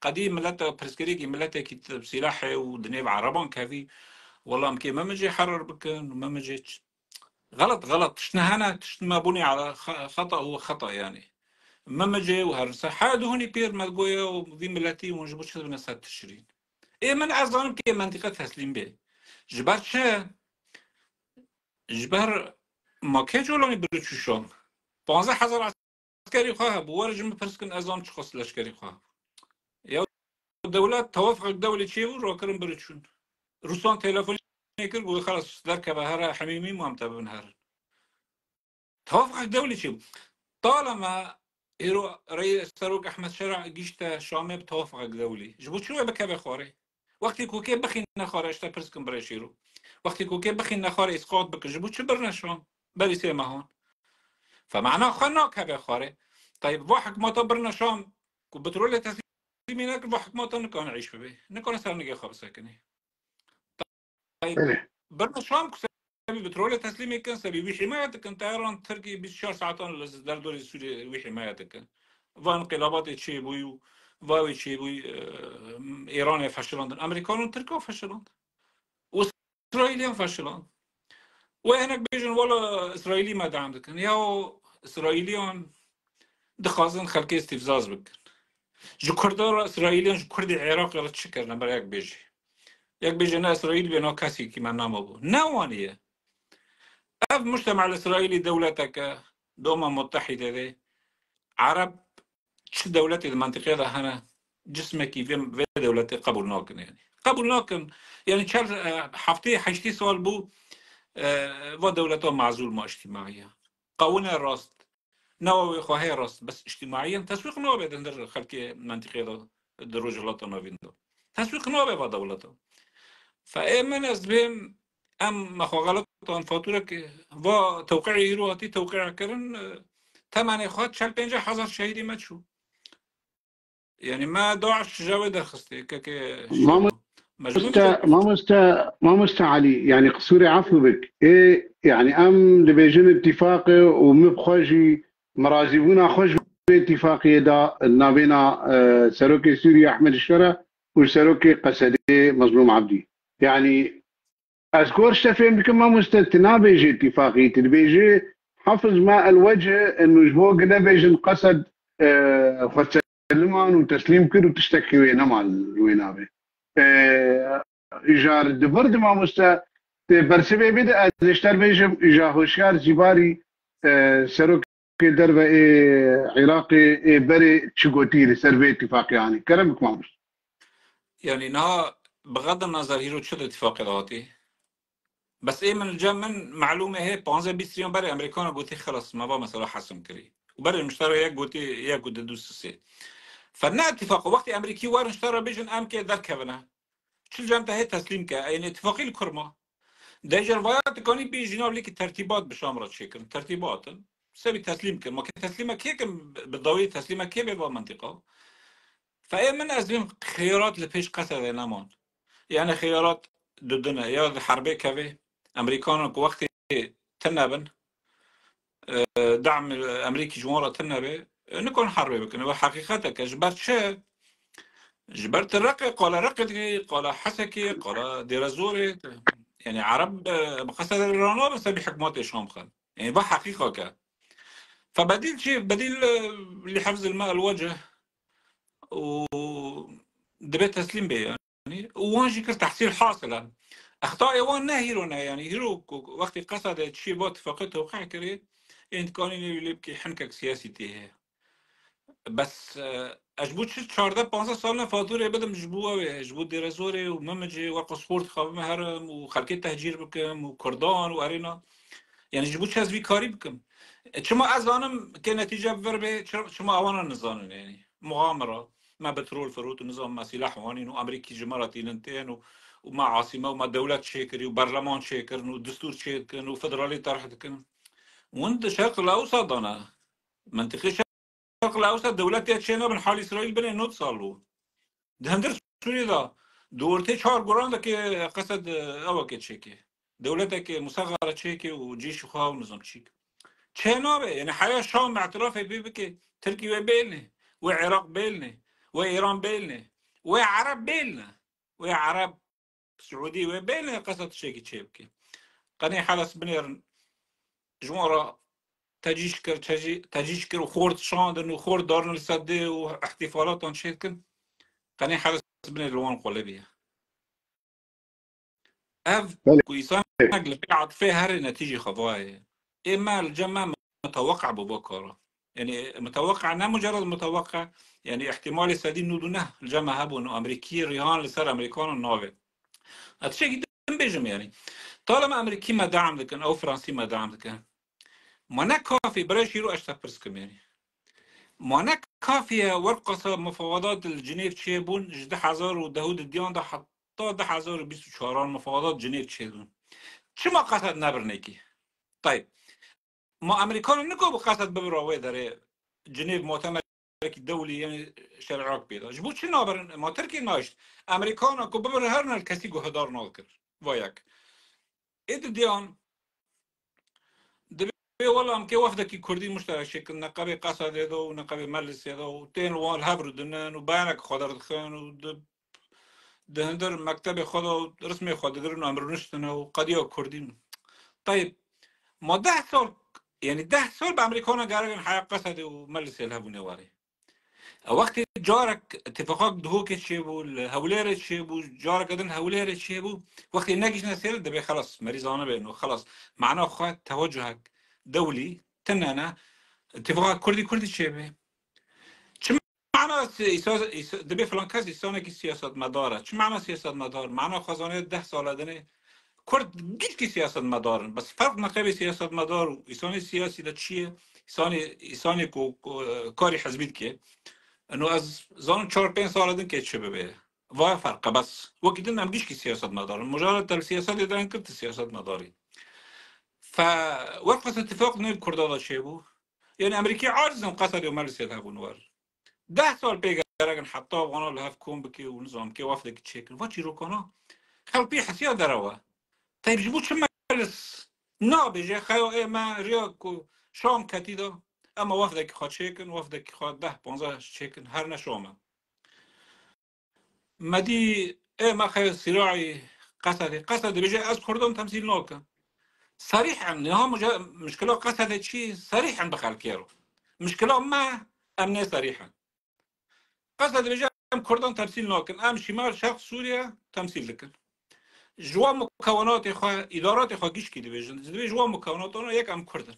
قديم ملت برسكريكي ملت كي سلاح ودنيا عربان كافي والله مكي ما مجي حرر بكن وما مجيتش غلط شنا هنا ما بني على خطأ هو خطأ يعني ما مجي وهرسا حاد هوني بير ما تقويا وذي ملاتي ونجبوش من سنة تشرين إيه من أظن كي منطقة تسليم به جبار شا جبار ما كيجو لوني بريتشوشون 15000 عسكري خواه بوارج مبرسكن أظن تشخص العسكري خواه يا الدولات توافق الدولة شيء وراكرم بريتشون روسان تلفون يكر قول خلاص ذاك بهرة حميمي ما متابع نهار توافق الدولة شيء طالما إيرو رئيس سروق أحمد شرع جيشته شامي بتوافق الدولي جبوت شو بكابي خاري وقتی کوکی بخین نخاره اشتا پرسکن برای شیرو وقتی کوکی بخین نخاره اسقاط بکن جبوت چه برنشون بری سیمهان فمعناه خنا كبه خاره طيب واحد ما برنشون كبترول تسليمي ناكل واحد ما نكون نعيش به نكون سر نجي خاب ساكنه طيب برنشون سبي بترول تسليمي كان سبي بحمايتك انت ايران تركي بشهر ساعتين در دور سوريا وحمايتك وانقلابات شي بوي واوي شي بوي ايران فشلان امريكان وتركيا فشلان واسرائيل فشلان وهناك بيجن ولا اسرائيلي ما عندك يا اسرائيليان دخازن خلقي استفزاز بكن جو كردار اسرائيليان جو كردي العراق يلا تشكر نمبر يك بيجي نا اسرائيل بينا كاسي كيما نامو نوانيه اف مجتمع الاسرائيلي دولتك دوما متحده دي عرب شو دولتي المنطقه ده هنا جسمك في دولتي قبولناكن يعني قبولناكن يعني شهر حفتي حشتي سوال بو و دولتها معزول ما اجتماعية قوانين راست نووي خواهي راست بس اجتماعيا تسويق نوبة در خلق منطقة در رجلات نوين دو تسويق نوبة و دولتها فأمن از بهم ام مخاغلات فاتورة که و توقيع هيروهاتي توقيع كرن تماني خواهد 50,000 شهيدي ما تشو يعني ما داعش جاوي درخستي كاكي ما مستعلي يعني قصوري عفو بك إيه يعني أم لبيجن اتفاقي ومبخوجي مرازبونا خوش باتفاقية دا نابينا سروكي سوريا أحمد الشرع وسروكي قسدي مظلوم عبدي يعني أذكر شتفين بكم ما مستتنا بيجي اتفاقية بيجي حفظ ما الوجه إنه جبوه قدا بيجن قسد فتسلمان وتسليم كده وتشتكي وينا مع الوينابي إيجار دبرد ما مستا برسبه بده ازشتر بيجم إيجا هوشيار زيباري سروك دربه عراقي بري تشغوتيري سربي اتفاق يعني كلامك ما مش يعني نها بغض النظر هيرو شد اتفاق داتي بس ايه من الجمن معلومه هي 15 بري امريكان قلت خلاص ما بقى مثلا حسم كري وبري المشتري يك قلت يك قد دوس سي فنا اتفاق وقت امريكي وار اشترى بيجن ام كي ذكرنا شو جامته هي تسليم كا يعني اتفاقي الكرمه دايجر فايات كوني بيجينا لك ترتيبات بشامرة شكل ترتيبات سبي تسليم كا ما تسليمك هيك بالضوئي تسليمك كيف بالمنطقه فاي من ازلم خيارات لفيش قصد نمان يعني خيارات ضدنا يا حربي كافي امريكان وقت تنابن دعم امريكي جمهورة تنابه نكون حربي بكن حقيقتك جبرت شيء جبرت الرقي قال رقي قال حسكي قال ديرازوري يعني عرب بقصد الرانو بس بحكمات الشام خان يعني بحقيقة كا فبديل شيء بديل لحفظ الماء الوجه و دبيت تسليم به يعني وانجي كر تحصيل حاصلة أخطاء وان هيرونا يعني هيرو وقت قصد شيء بات فقط وقع كري انت كاني اللي بكي حنكك سياسي تيه بس اجبوت شت 14 سالنا فاتوره بدم جبوه جبوت ديرازوري وممجي وقصفورت خاب مهرم وخلقي تهجير بكم وكردان وارينا يعني جبوت شاز في كاري بكم شما أزانم كنتيجة بربي شما أوانا نزانن يعني مغامرة ما بترول فروت ونظام ما سلاح وانين وأمريكي جمرتين انتين ومع عاصمة ومع دولة شاكر وبرلمان شاكر ودستور شاكر وفدرالي طرحتكن وانت شرق الأوسط أنا منطقي شرق الأوسط دولة تشينا من حال إسرائيل بين نوت صالو ده هندر سوري ده دورتي شهر قرآن ده كي قصد أوكي تشيكي دولتك مصغرة تشيكي وجيش خواه ونظام تشيكي چنابه يعني حياة شام باعتراف بيبكي تركيا بيلنا وعراق بيلنا وإيران بيلنا وعرب بيلنا وعرب سعودي وبيلنا قصة شيء تشيبكي قني حلس بنير جمورة تجيشكر وخورد شاندن وخورد دارن السدي واحتفالات انشيتكن قني حلس بنير لوان قلبية اف كويسان اقل قاعد فيه هاري نتيجة خضوايا إما الجمع متوقع ببكرة يعني متوقع أنا مجرد متوقع يعني احتمال يسادين نودونه الجمع هبو إنه أمريكي رهان لسر أمريكان النوبة هالشيء جدا بيجم يعني طالما أمريكي ما دعم ذكن أو فرنسي ما دعم ذكن ما كافي بريش يرو أشتبرسكم يعني ما كافية ورقة مفاوضات الجنيف تشيبون جده حزار ودهود الديان ده حتى ده حزار بيسو شهران مفاوضات جنيف تشيبون شو ما قصد نبرنيكي طيب ما أمريكان نكو بقصد ببراوي داره جنيف مؤتمر دولي يعني شرعك بيدا جبوت شو نابر ما تركي ناشت أمريكان أكو ببر هرنا الكسي جو هدار ناكر وياك إد ديان دبي والله أم كي وفدك كردي مشترك شكل نقابي قصد هذا ونقابي مجلس هذا وتين وال هبر دنان وبيانك خضر خان ود دهندر مكتب خدا رسمي خدا درن أمرنشتنا وقضية كردي طيب ما 10 سال يعني 10 سال بأمريكانا قارن حياة قصد ومجلس الهبو نواري وقت جارك اتفاقات دهوك تشيبو الهولير تشيبو جارك ادن هولير تشيبو وقت نجيش نسير دبي خلاص مريضانه بينه خلاص معناه خد توجهك دولي تنانا اتفاقات كردي تشيبه چه معنى دبي فلانكاز يسونك سياسة مداره چه معنى سياسة مدار معناه خزانه 10 سال دنه كرد گیج کی سیاست مدارن بس فرق نقابی سیاست مدار و ایسانی سیاسی ده چیه ایسانی کو کاری حزبید که انه از زان 4-5 سال دن که چه ببه و فرق بس وقتی هم گیج کی سیاست مدارن مجرد تل سیاست دارن کرد سیاست مداری فوقت اتفاق نیل کردادا چه بو يعني امریکی عاجزن قصد و مجلس الهبو نور 10 سال پیگه رگن حتی افغانا لهف کن بکی و نظام که وفد که چه کن و چی رو کنه خلقی حسیات دروه طيب جبوت شو مجلس نابجة خيو إيه ما رياكو شام كتيدا أما وفدك خاد شيكن وفدك خاد 10-15 شيكن هر نشومه مدي إيه ما خيو صراعي قصد بيجي أز كردون تمثيل نوكا صريح نها مشكلة قصد شيء صريح عند خالكيرو مشكلة ما أمني صريحا قصد بيجي أم كردون تمثيل نوكا أم شمال شرق سوريا تمثيل لكن جوا مكونات إخوة إدارات إخوة جيش كده بيجن زي جوا مكونات أنا يك أم كردن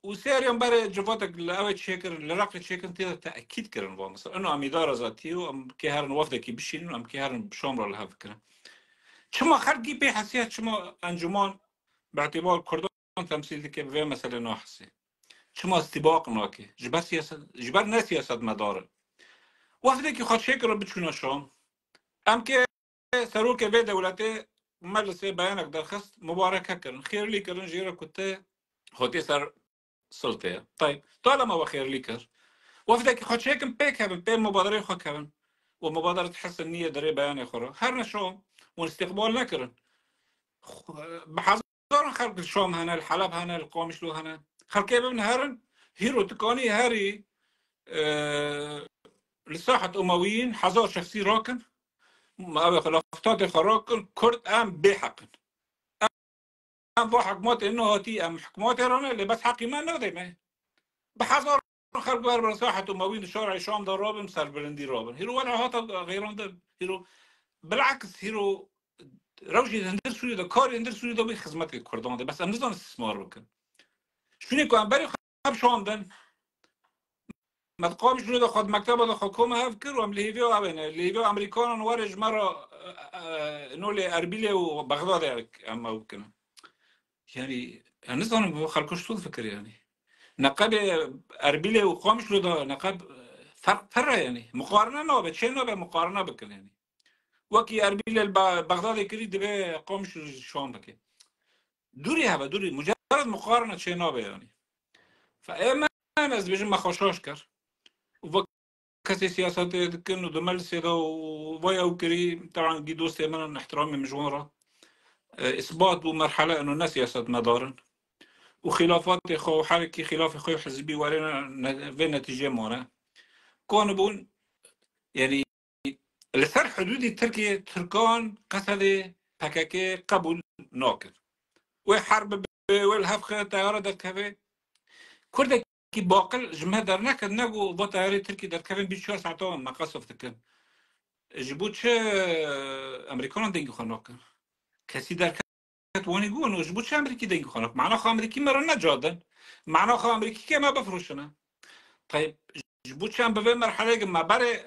وسيريان برا جواتك لأوي تشيكر لرقة تشيكر تيدا تأكيد كرن بوا مثلا إنه أم إدارة ذاتية وأم كهرن وفدة كي بيشين وأم كهرن بشامرة لها فكرة شما خلقي بي حسيات شما أنجمان باعتبار كردان تمثيل دي كيف مثلا ناحسي شما استباق ناكي جبر سياسة جبر نا سياسة مدار وفدة كي خد شيكر بتشونا شام أم كي سروك في دولته مجلس بيانك درخست مباركة كرن خير لي كرن جيرا كنت خوتي صار سلطة طيب طالما وخير لي كر وفدك خد شيكم بيك هبن بين مبادرة خد كرن ومبادرة تحسن نية دري بيان أخرى هرنا شو والاستقبال نكرن بحضر خلق الشام هنا الحلب هنا القومش له هنا خلق ابن هرن هيرو تكاني هاري لساحة أمويين حضر شخصي راكن ما خلافات خراكن كرد أم بحق أم بحكمات إنه هاتي أم حكمات إيران اللي بس حقي ما نقدر ما بحضر خلق بر مساحة أمويين شارع الشام ده رابن سربلندي رابن هيرو ولا هاتا غيران ده هيرو بالعكس هيرو روجي هندر سوري ده كاري هندر سوري ده بخدمات الكردان ده بس أم نزدان استثمار بكن شوني كان بري خب شام دن ما تقامش نود خد مكتب ده حكومة هفكر وام ليبيا أبنا ليبيا أمريكان ورج مرة نول أربيل وبغداد أما وكنا يعني أنا نظام خلقوش طول فكر يعني نقاب أربيلة وقامش له ده نقاب فرق يعني مقارنة نوبة شيء نوبة مقارنة بكل يعني وكي أربيلة بغداد كري دبي قامش شون بكي دوري هذا دوري مجرد مقارنة شيء نوبة يعني فأما أنا بيجي ما خوشاش كر وكسي سياسات كأنه دمل سيدا ويا وكري طبعا دي دوستي من احترامي مجوارة إثبات ومرحلة إنه الناس سياسات مدارن وخلافات خو حركي خلاف خو حزبي ورينا في نتيجة مورا كون بون يعني لسر حدود تركيا تركان قتل PKK قبول ناكر وحرب والهفخ طيارة در كفي كرد كي باقل جمع در نكد نگو با طيارة تركي در كفي 24 ساعة ما قصف تكن جبوت چه امريكان دنگي خناكر كسي در كت واني گون جبوت چه امريكي دنگي خناك معناه خو امريكي مرن نجادن معناه خو امريكي كي ما بفروشنا طيب جبوت چه به مرحله ما بري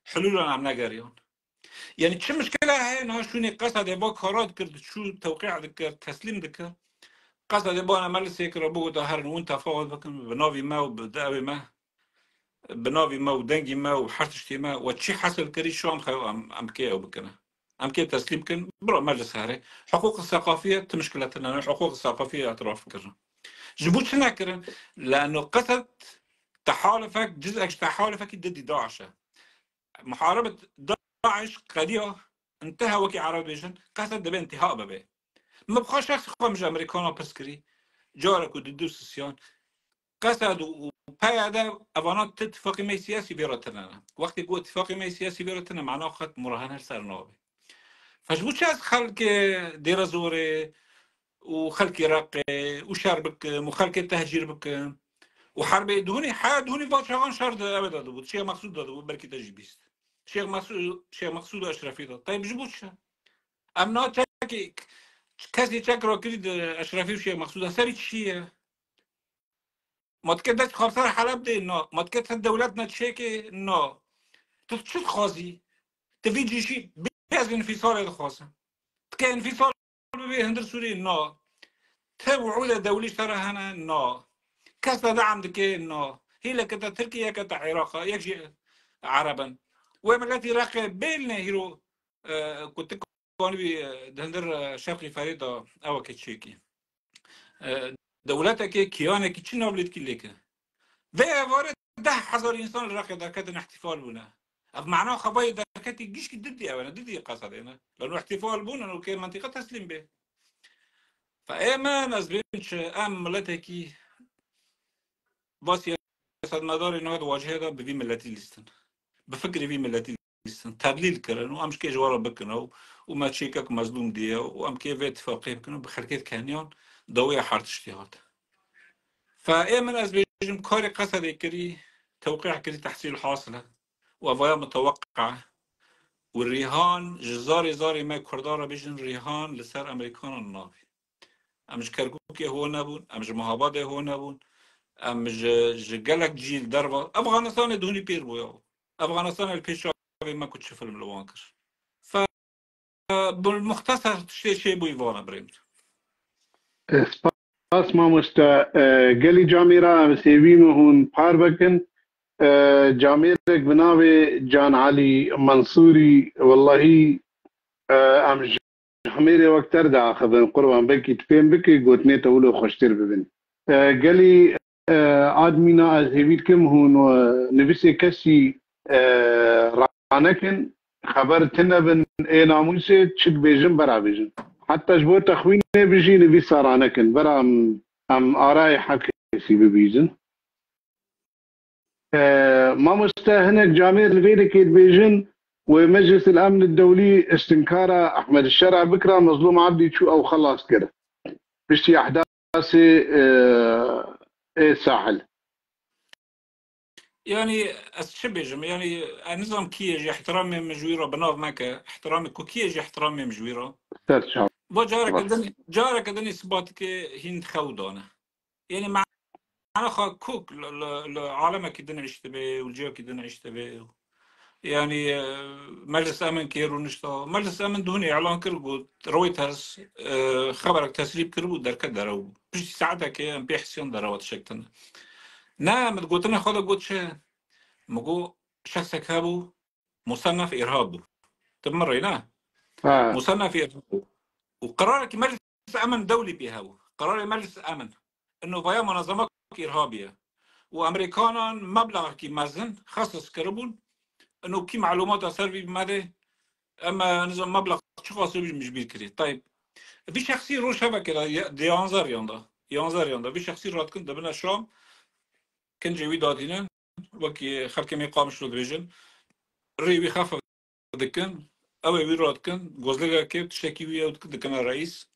حلول عم نگريون يعني چه مشكلة هاي انها شوني قصد با كارات کرد شو توقيع ذكر تسليم ذكر قصد با عمل سيكر ابو ظاهر وانت تفاوض بكم بناوي ما وبداوي ما بناوي ما ودنجي ما وحرتشتي ما وشي حصل كري شو ام خيو ام كي او بكنا ام كي تسليم كن برا مجلس هاري حقوق الثقافية مشكلتنا الحقوق الثقافية اعتراف كرنا جبوت شنا كرن لانه قصد تحالفك جزء تحالفك ضد داعش محاربة داعش قضية انتهى وكي عرب بيجن قصد دبي انتهاء ببي ما بخوا شخص خامج امريكانا بسكري جارك وددو سيسيان قصد وبايدا افانات اتفاقي مي سياسي بيرتنا وقت يقول اتفاقي مي سياسي بيرتنا معناه خط مراهنة سرنابي فجبوت شاز خلق دير زوري وخلق راقي وشربك وخلق تهجير بك وحرب دهوني دهوني فاشغان شرد ابدا بود شيء مقصود داده بود بركي تجيبيست شيء مقصود اشرفي داد طيب جبوت شو امنا تاكي كاسي تشكر كريد اشرفي وشيء مقصود سري شيء ما تكدت خاطر حلب دي نو ما تكدت دولتنا تشيكي نو تشد خازي تفي جيشي بيز انفصال الخاصه تكا انفصال به هندر سوري نو توعود دولي ترى هنا نو كاسا دعم دكي نو هي لكتا تركيا كتا عراق يكشي عربا وملاتي راقي بيلنا هيرو كنت كوني بي دهندر شرقي فريدة او كتشيكي دولتك كيانه كي چي نابلت كي ليك وي وارد 10,000 انسان راقي در كتن احتفال بونا اف معناه خباي در كتي جيش كي ضدي اولا ضدي قصد هنا لانه احتفال بونا وكي منطقة تسليم به فايما نزبينش ام ملتكي باسي مدار انه هذا واجهه ده بفي ملتي ليستن بفكر في ملتي ليستن تدليل كرن وام كي جوار بكنو وما تشيكك مظلوم دي وام كي في اتفاقيه بكنو بخلكيت كانيون ضويه حرت اجتهاد فايمن از بيجم كاري قصد كري توقيع كري تحصيل حاصله وافايا متوقعه والرهان زاري ما كردار بيجن رهان لسر امريكان النافي امش كركوكي هو نبون امش مهاباده هو نبون ام جلك جيل دربه افغانستان دوني بير بويا افغانستان البيشاوي ما كنت شوف الملوانكر فبالمختصر شيء بويفانا بريمت سپاس مامۆستا گەلی جامیرا سێویمە هون پار بکن جامێرێک بناوێ جان علی منصوری واللهی ئەم ژمێرێ وەکتەر داخەبن قوربان بەکی تپێم بکەی گوتنێتە ولو خۆشتر ببن گەلی ئادمینا ئەز هێویتکم هون و نویسێ کەسی ڕانەکن خەبەر تنەبن ئێ ناموسێ چک بێژن بەرابێژن حتى جبور تخوين بيجيني في سارانكن برا ام اراي حكي ببيزن ما مستهنك جامير الفيديك بيجن ومجلس الامن الدولي استنكاره احمد الشرع بكره مظلوم عبدي شو او خلاص كده بشتي احداث ساحل يعني الشبيجم يعني النظام كيجي احترامي مجويره بناف مكة احترامي كوكيجي احترامي مجويره با جارك دني سباتك هند خودانه يعني معناها كوك العالم كي دنا عشت به والجو كي دنا عشت به يعني مجلس امن كيرو نشتا مجلس امن دوني اعلان كربو رويترز خبرك تسريب كربو در كدرو بشي ساعتها كي ام بي حسين دروات شكتنا نا متقولنا خدا قلت شه مقو شخصك هابو مصنف ارهابو تمرينا مصنف ارهابو وقرارك مجلس امن دولي بيهاو قرار مجلس امن انه ويا منظمات ارهابيه وامريكانا مبلغ كي مزن خصص كربون انه كي معلومات اثر بمده اما نظام مبلغ شو خاصه مش بيكري طيب في شخصي رو شبكه دي انظر ينظر في شخصي رات كنت دبنا الشام كان جوي دادينا وكي خلك مي قام شو ديفيجن ري بخاف دكن او بيرات كن غوزلغا كي تشكي ويا دكن الرئيس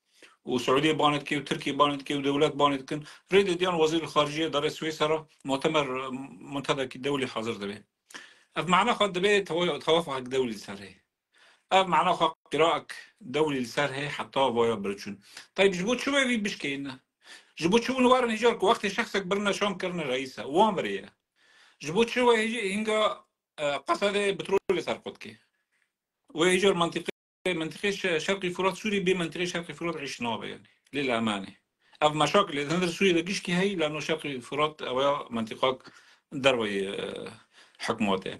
وسعوديه بانت كي وتركيا بانت كي ودولات بانت كن ريد ديان وزير الخارجيه دار سويسرا مؤتمر منتدى كي دولي حاضر دبي معناه خد دبي توافق دولي سره معناه خد قراءك دولي سره حتى ويا برجون طيب جبوت شو بي بشكينا جبوت شو نوار نيجرك وقت شخصك برنا شام كرنا رئيسه وامريه جبوت شو هيجي هنگا قصد بترول سرقتكي ويجر منطقة شرقي فرات سوري بمنطقة شرقي فرات عشنابه يعني للأمانة أف مشاكل اللي هندر سوري لقيش كي هي لأنه شرقي فرات أو منطقة دروي حكوماته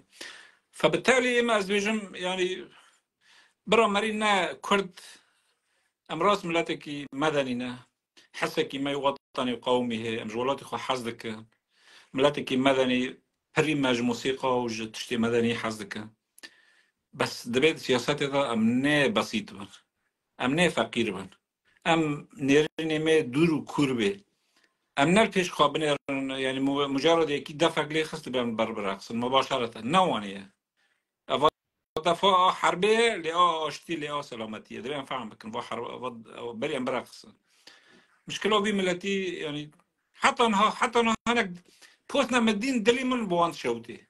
فبالتالي ما أزبيجم يعني برا مرينا كرد أمراس ملاتكي مدنينا حسكي ما وطني قومي مجولاتي خو حزدك ملاتكي مدني بريماج موسيقى وجد تشتي مدني حزدك بس دبيت سياسات هذا أمني بسيط بن أمني فقير بن أم نيرني ما دورو كوربه أمنا البيش خابني يعني مجرد يكي دفع لي خست بين بربراقص مباشرة نوانية دفع حربية لأ أشتي لأ سلامتية دبي أنفعم بكن فا حرب بري أمبراقص مشكلة بي ملتي يعني حتى هناك بوثنا مدين دليل بوان شوتي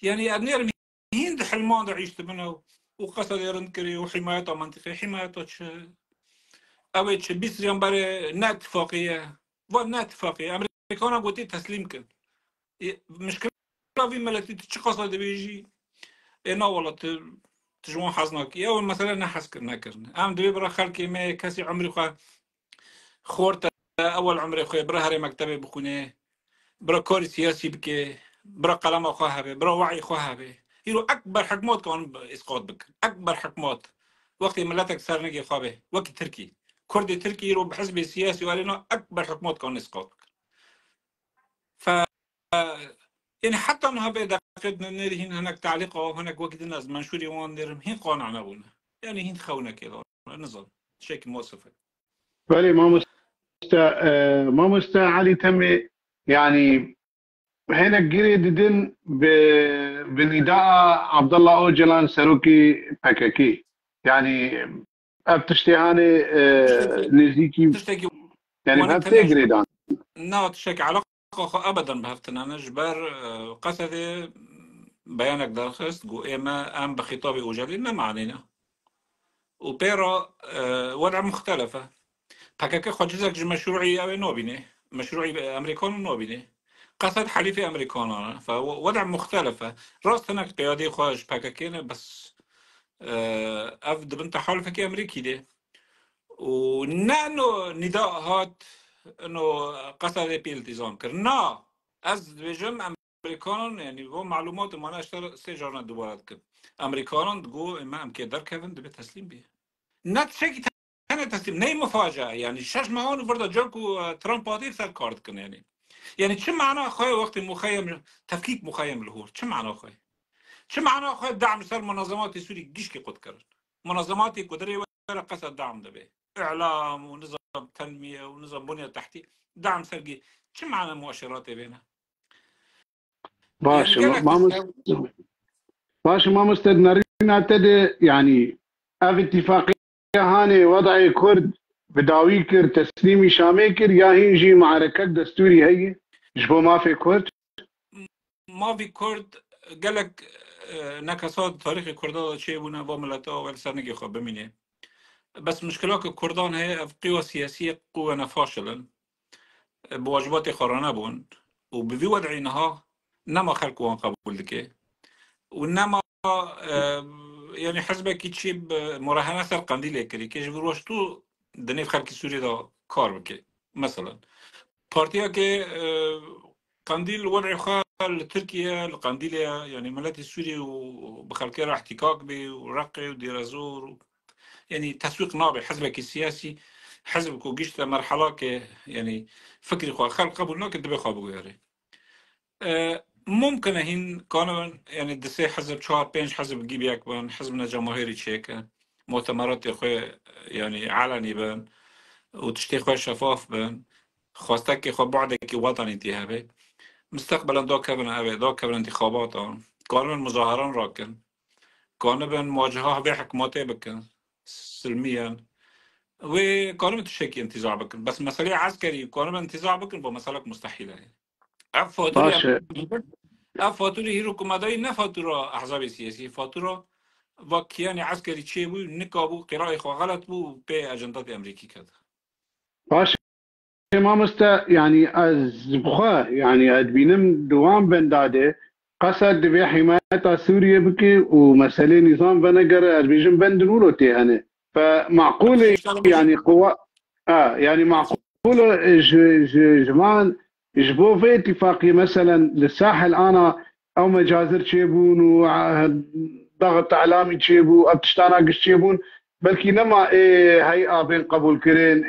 يعني أنير هند حلمان عيشت منه وقصد يرنكري وحمايته منطقة حمايته أويتش بيسريان بري نا اتفاقية ونا اتفاقية أمريكانا قوتي تسليم كن مشكلة في ملتي تش قصد بيجي إنا والله تجوان حزناك يا أول مثلا نحس كرنا أم دبي برا خلكي ما كاسي عمري خورت أول عمري خوي برا هري مكتبي بخونه برا كوري سياسي بكي برا قلم أخوها به برا وعي أخوها به يرو أكبر حكمات كان إسقاط بك أكبر حكمات وقت ملتك صار نجي خابه وقت تركي كردي تركي يرو بحزب السياسي وقالنا أكبر حكمات كان إسقاط ف يعني حتى أنها بيدا قد نرهين هناك تعليق أو هناك وقت الناس منشوري وان نرم هين قانع نقولنا يعني هين خونا كذا نظام شيء موصفه بله ما مستا علي تم يعني هنا جريد دين بنداء عبد الله اوجلان سروكي بككي يعني ابتشتهاني نزيكي تشتكي يعني وانا بهفتي تنجبر جريدان نا تشتكي علاقة أبدا بهفتنا نجبر قصدي بيانك درخست جو إما أم بخطاب أوجلي ما معنينا وبيرا وضع مختلفة حكاك خجزك مشروعي أو نوبيني مشروعي أمريكان نوبيني قصد حليف أمريكان فوضع مختلفة راست هناك قيادي خواج حكاكينا بس أفد بنت حلفك أمريكي دي ونانو نداء هات إنه قصد بيلتزام كرنا از بجم أمريكان يعني هو معلومات ما نشتر سجارنا دوبارات كن أمريكان تقول إما أم كدر كيفن دبي تسليم بيه نتشكي أنا تسليم نهي مفاجأة يعني شاش معون فردا جالكو ترامب هاتي سر كارد كن يعني شو معناه أخوي وقت مخيم تفكيك مخيم الهور شو معناه أخوي شو معناه أخوي دعم سر منظمات سوري جيش كي قد كرن منظمات قدري ولا قصد دعم دبي إعلام ونظام تنمية ونظام بنية تحتية دعم سرقي شو معنى مؤشرات بينها باشا يعني ما مستد نرينا تدي يعني اف اتفاقية هاني وضعي كرد بداويكر تسليمي شاميكر يا هيجي معركة دستوري هي جبو ما في كرد ما في كرد قالك نكسات تاريخ كردان شيء بنا وملتا والسنة خو بمينه بس مشكلة كردان هي قوة سياسية قوة فاشلة بواجبات خارانة بون وبذي وضعينها نما خلقوان قبول دكي ونما يعني حزبك يتشيب مراهنة سر قنديل كري كيش بروش تو دنيف خلق سوري دا كار بكي مثلا بارتيا كي قنديل وضع خال تركيا القنديلية يعني ملاتي سوري وبخلقي راح احتكاك بي ورقي وديرازور يعني تسويق نابع حزبك السياسي حزبك وجيشت مرحلة كي يعني فكري خوا خلق قبل ناك دبي خابو ياري ممكن هين كانوا يعني دسي حزب 4-5 حزب جيب يكبن حزبنا جماهيري تشيكا مؤتمرات اخوي يعني علني بن وتشتي خوي شفاف بن خواستك خو بعدك وطني انتهابي مستقبلا دو كبن هبه دو كبن انتخابات كانوا مظاهران راكن كانوا بن مواجهة بحكماتي بكن سلميا وكانوا تشكي انتزاع بكن بس مسألة عسكري كانوا انتزاع بكن بمسألة مستحيلة يعني باشه فاتوره هیرو کمدای نه فاتوره احزاب سیاسی فاتوره و کیان عسکری چه بود نکابو قرای خو غلط بود به اجندات امریکی کرد باشه ما مستا يعني از بخوا يعني ادبينم دوام بنداده قصد دبي حماية سوريا بكي ومسألة نظام بنقر ادبيجم بندنولو تيهنه فمعقولة يعني قوى يعني معقولة جمان يجبو في اتفاقية مثلا للساحل انا او مجازر تشيبون وضغط اعلامي تشيبو او تشتاناقش تشيبون بلكي نما هيئة بين قبول كرين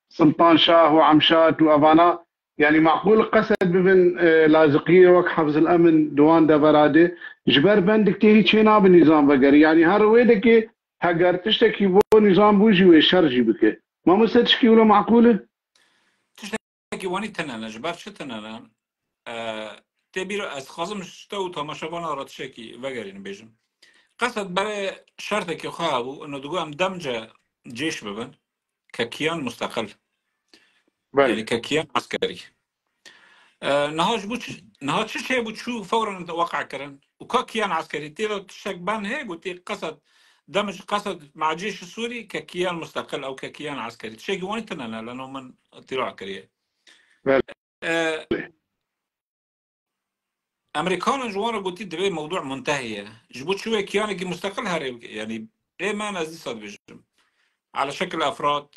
سلطان شاه وعمشات وافانا يعني معقول قصد ببن لازقيه وك حفظ الامن دوان دبراده جبر بندك تهي تشينا بالنظام بقري يعني هرويدك هقر تشتكي بو نظام بوجي ويشرجي بك ما مستشكي ولا معقوله تشتكي واني تنانا جبر شتنانا تبير از خازم شتو تماشاوانا را تشكي وگرين بيجم قصد برای شرطه که خواه انه دقو ام دمج جيش ببن ككيان مستقل يعني ككيان عسكري نهاج چه شيء بود شو فورا وقع كرن وككيان عسكري تيرو تشك بان هيك وتي قصد دمج قصد مع الجيش السوري ككيان مستقل او ككيان عسكري شيء وين تنانا لانه من اطلاع كريه امريكان جوان قلت دبي موضوع منتهي جبوت شويه كيانك مستقل هري يعني ايه ما نازل صد بجم على شكل افراد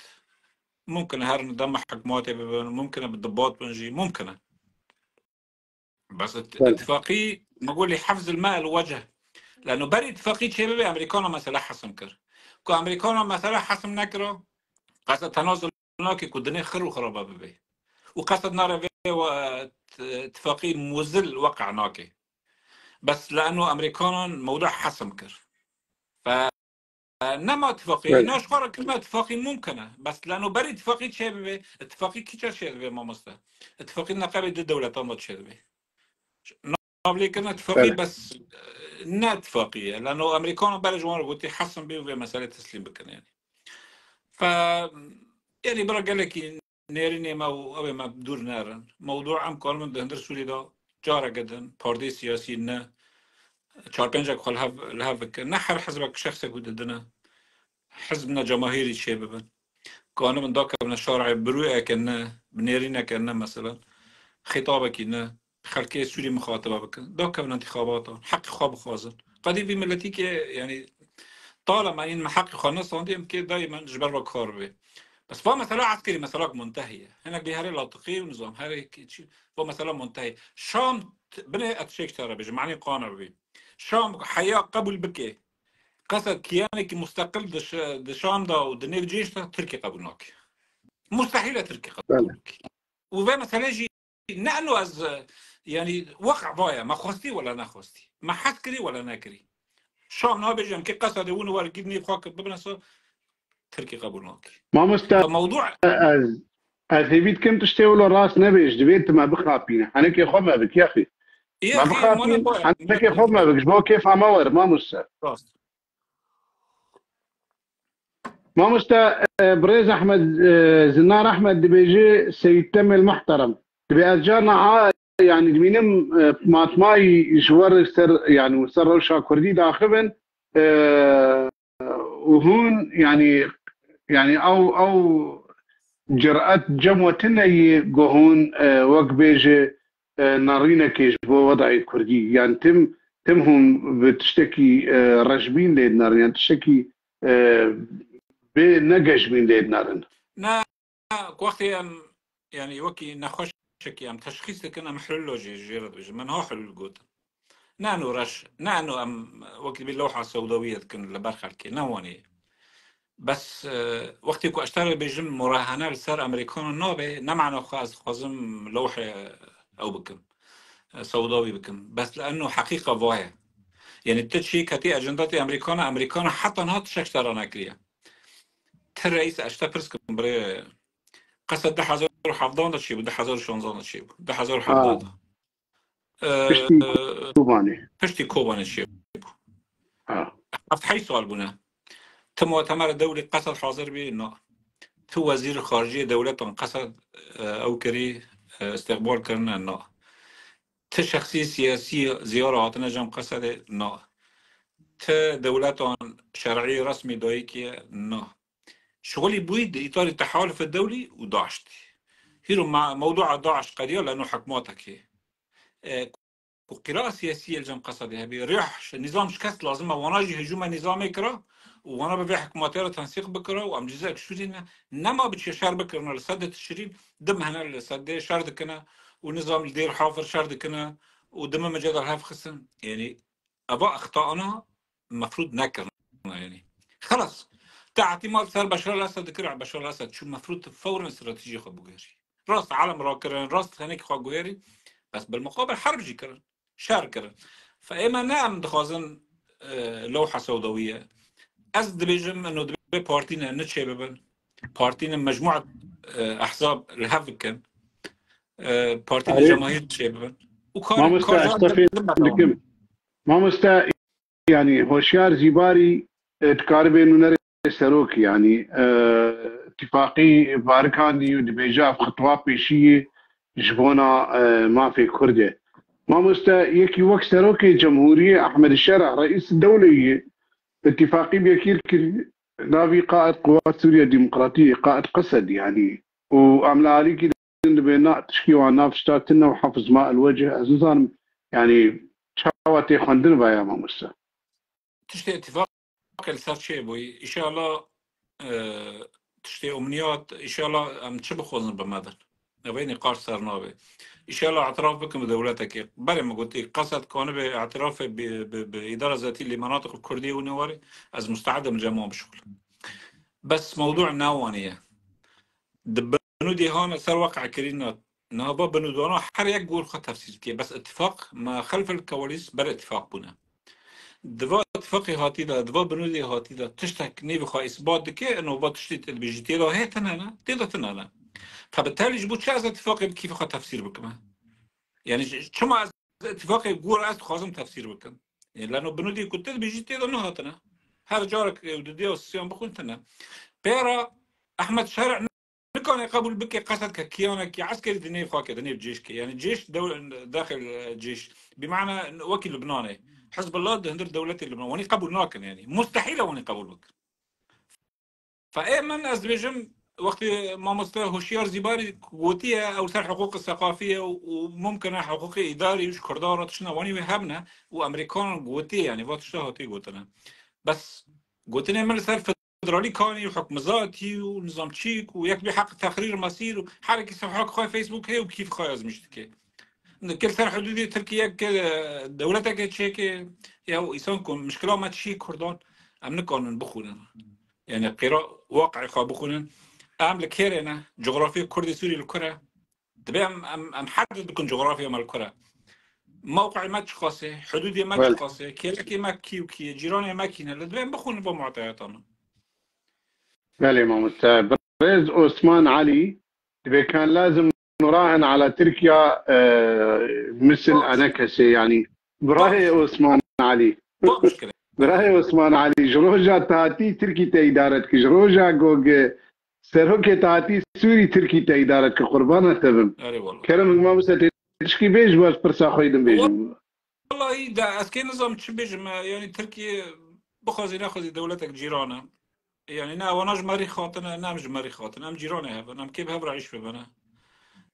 ممكن هر نظام حكماتي ممكن بالضباط بنجي ممكن بس اتفاقي نقول لي حفظ الماء الوجه لانه بري اتفاقي شباب امريكانا مثلا حسم كر كو امريكانا مثلا حسم نكره قصد تنازل ناكي كدني خر وخرابه ببي وقصد نار في اتفاقي موزل وقع ناكي بس لانه امريكانا موضوع حسم كر ف نما اتفاقي ناش قرر كلمة اتفاقي ممكنة بس لأنه بري اتفاقي تشابه اتفاقي كيشر شابه ما مسته اتفاقي نقابة ضد الدولة ما تشابه نابلي كنا اتفاقي بس نا اتفاقية لأنه أمريكان بري جوان قلت حسن بيه في مسألة تسليم بكن يعني ف يعني برا قال لك نيريني ما بدور نارن موضوع أم كارمن دهندر سوري دا جارة جدا باردي سياسي نا 4-5 خل هاف نحر حزبك شخصك وددنا حزبنا جماهيري شبابا كانوا من ذاك من الشارع بروئة كنا بنيرينا كنا مثلا خطابة كنا خلقية سوري مخاطبة بك ذاك من انتخابات حق خواب خوازن قديم في ملتي يعني طالما إن حق خانص عندي يمكن دائما جبر وكار به بس فما مثلا عسكري مثلا منتهية هناك بهاري لاطقي ونظام هاري فما منتهي شام بني أتشيك ترى بجمعني قانع به شام حياة قبل بكي قصد كيانك مستقل دشام دا ودنيف جيش دا تركي قبولناك مستحيل تركي قبولناك وفي مثلا يجي نقلوا از يعني وقع ضايع ما خوستي ولا نخوستي ما حسكري ولا ناكري شام نها بيجي كي قصد يقولوا ورقيدني بخاك ببنسا تركي قبولناك ما مستحيل فموضوع از هيفيت كم تشتغلوا راس نبيش دبيت ما بخابينا انا كي خو ما بك يا اخي يا اخي انا كي خو ما بك جو كيف امور ما مستحيل ما مستا بريز احمد زنار احمد دبيجي سيتم المحترم دبي ارجعنا يعني دمينم ماتماي جوار سر يعني وسر وشا كردي داخبن وهون يعني او جرأت جموتنا يقهون وقبيجي نارينا كيش بو وضعي كردي يعني تم تمهم بتشتكي رجبين ليد نارن يعني تشتكي بنقش بين ليد نارن نا وقتي ام يعني وكي نخش شكي ام تشخيص كنا محلول جيرد بيج من هو حلول قوت نانو رش نانو ام وقت باللوحة السوداوية كن لبرخل كي نواني بس وقتی که اشتغل بيجم مراهنه لسر امريكان النوبه نمعنا خازم لوحه او بكم سوداوي بكم بس لانه حقيقه واهيه يعني تشي كتي اجنداتي امريكان حتى نهات شكتر انا كريا الرئيس اشتبرس كم بري قصد 10,000 تشيب 10,000 تشيب 10,000 تشتي كوباني فشتي كوبان تشيب حي سؤال بنا تم مؤتمر دولي قصد حاضر بي انه تو وزير خارجية دولة قصد او كري استقبال كرنا انه تشخصي سياسي زيارة هاتنا جم قصد انه دولة شرعي رسمي دويكي انه شغلي بويد اطار التحالف الدولي وداعش هيرو مع موضوع داعش قضية لانه حكماتك هي قراءة سياسية الجم قصدها بريح نظام شكست لازم وناجي هجوم نظام يكره وانا ببيع حكوماتير تنسيق بكره وام جزاك شورينا نما بتشار بكرنا لسدة الشرين دم هنا لسدة شاردكنا ونظام الدير حافر شاردكنا ودم مجال الهاف خصم يعني ابا اخطائنا المفروض نكرنا يعني خلاص تعطي مال صار بشار الاسد كرع بشار الاسد شو المفروض فورا استراتيجيه خو بوغيري راس عالم راكرن راس هنيك خو بوغيري بس بالمقابل حرب جي كرن شار كرن فاما نعم دخازن لوحه سوداويه از دبيجم انه دبي بارتينا نتشي ببن بارتينا مجموعه احزاب الهافكن بارتينا جماهير تشي ببن ما مستعد لكم ما مستعد يعني هوشيار زيباري تقاربين ونرى سروك يعني اتفاقي باركاني ودبيجا في خطوات بيشيه جبونا ما في كردة ما مستعد يكي وقت سروكي جمهورية أحمد الشرع رئيس الدولة اتفاقي بيكير نافي قائد قوات سوريا الديمقراطية قائد قسد يعني وعمل علي كده بينا تشكيو عن نافشتاتنا وحفظ ماء الوجه أزوزان يعني شاواتي خندن بايا ما مستعد تشتي اتفاق السر شيء بوي ان شاء الله تشتي امنيات ان شاء الله ام تشبخوزن بمدن نبيني قار صار ان شاء الله اعتراف بكم بدولتك بل ما قلت قصد كون باعتراف باداره ذاتيه لمناطق الكرديه والنواري از مستعده من جمعهم بشغل بس موضوع ناوانيه بنودي هون صار واقع كرينا نهبا بنودونا حر يقول خط تفسير كي بس اتفاق ما خلف الكواليس بر اتفاق بنا دوا اتفاقي هاتي دا دوا بنودي هاتي دا تشتك نيبي خا اثبات دكي انه با تشتيت البيجيتي له هي تنانا تيدا تنانا فبالتالي جبوت شاز اتفاقي كيف خا تفسير بكما يعني شو ما اتفاقي يقول اس خازم تفسير بكم يعني لانه بنودي كنت بيجيتي له هاتنا هر جارك ودي والسيام بخونتنا بيرا احمد شارع كان يقبل بك قصد كيانك عسكري دنيا خاكه دنيا الجيش يعني الجيش داخل الجيش بمعنى وكيل لبناني حزب الله هندر دولتي لبنان وني قبول ناكن يعني مستحيل وني قبول بك فايمن از بيجم وقت ما مستوى هوشيار زيباري قوتيه او سر حقوق الثقافيه وممكن حقوق اداري وش كردار تشنا وني وهبنا وامريكان قوتيه يعني وقت هاتي قوتنا بس قوتنا من سر فدرالي كاني وحكم ذاتي ونظام تشيك ويكبي حق تقرير مصير وحركه صفحات خاي فيسبوك هي وكيف خاي ازمشتكي كل سنة حدودي تركيا دولتك تشيك يا إنسانكم مشكلة ما تشيك كردان أم نكون بخونن يعني قراء واقع خا بخونن أعمل كيرنا جغرافيا كردي سوري الكرة تبي أم حدد بكون جغرافيا مال الكرة موقع ما تشخاصه حدودي ما تشخاصه كيلكي ما كي وكي جيراني ما كينا لدبي بخون بمعطياتنا كلمة مستعد بريز عثمان علي تبي كان لازم نراهن على تركيا مثل أنكسي يعني براهي عثمان علي براهي عثمان علي جروجا تاتي تركي تيدارت جروجا جوج سروكي تاتي سوري تركي تيدارت كقربانة تبم كلام ما مستعد تشكي بيج بس برسا خويدم بيجم والله دا أسكي نظام تشبيجم يعني تركيا بخازي ناخذ دولتك جيرانه يعني نا وناج ماري خاطنا نامج ماري خاطنا نام جيراني هذا نام كيف هبر عيش في بنا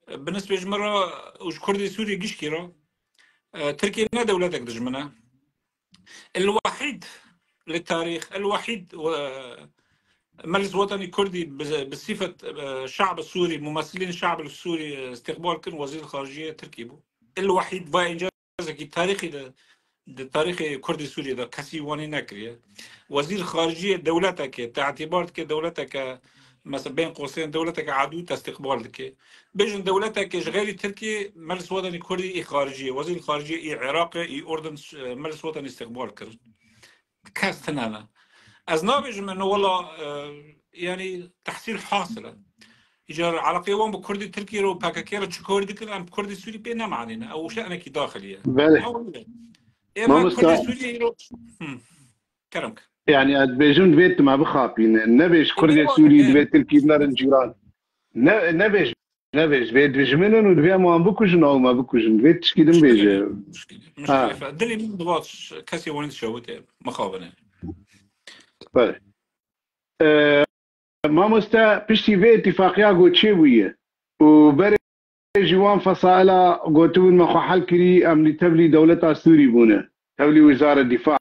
بالنسبة لجمرة وش كردي سوري جيش كيرا تركيا نا دولتك دجمنا الوحيد للتاريخ، الوحيد مجلس وطني كردي بصفة الشعب السوري، ممثلين الشعب السوري استقبال كان وزير الخارجية تركي بو الوحيد، وإنجازك تاريخي تاريخي كردي سوري ده كسي واني نكري. وزير الخارجية دولتك تعتبرت كدولتك مثلا بين قوسين دولتك عدو تستقبالك بيجن دولتك شغالي تركي مجلس وطني كردي خارجية، وزير الخارجية عراقي أردن مجلس وطني استقبال كرد كاستنانا از نابجم انه والله يعني تحصيل حاصله يجر علاقه وان بكردي تركي رو باكاكيرا تشكوردي كده ام بكردي سوري بينا معنينا او شأنك داخليه بله او ما اما كردي مستا سوري رو كرمك يعني ادبيجون دبيت ما بخافين نبيش كردي البيرو سوري دبيت تركي بلارن جيران نبيش بيت بيجمنن ودبيا ما بكوجن او ما بكوجن دبيت تشكيدن بيجي مشكله فدلي من ضباط كاسي وين تشوت مخابنه بله ما مستا بشتي في اتفاقيا قوتشيوية وبري جوان فصائل قوتون مخو حل كري امني تبلي دولة سوري بونه تبلي وزارة الدفاع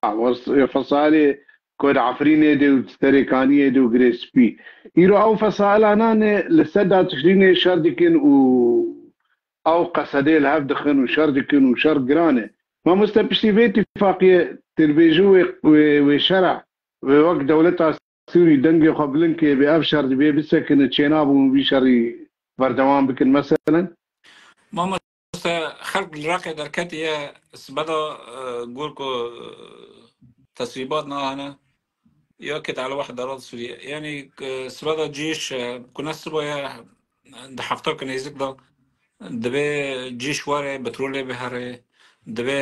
فصائل كود عفريني دو تريكانية دو غريسبي يرو او فصائل انا لسدا تشريني شردكن او قصدي الهفدخن وشردكن وشر قرانه ما مستا بشتي في اتفاقية تربيجو وشرع ووقت دولة سوري دنجي قبلن كي بأبشر بي بسكن تشيناب وبيشري بردوان بكن مثلا ماما خلق الراقي دركتي هي سبدا قولكو تسريباتنا هنا يؤكد على واحد أراضي سوريا يعني سبدا جيش كنا سبا ده حفتر كان يزيك ده دبي جيش واري بترولي بهاري دبي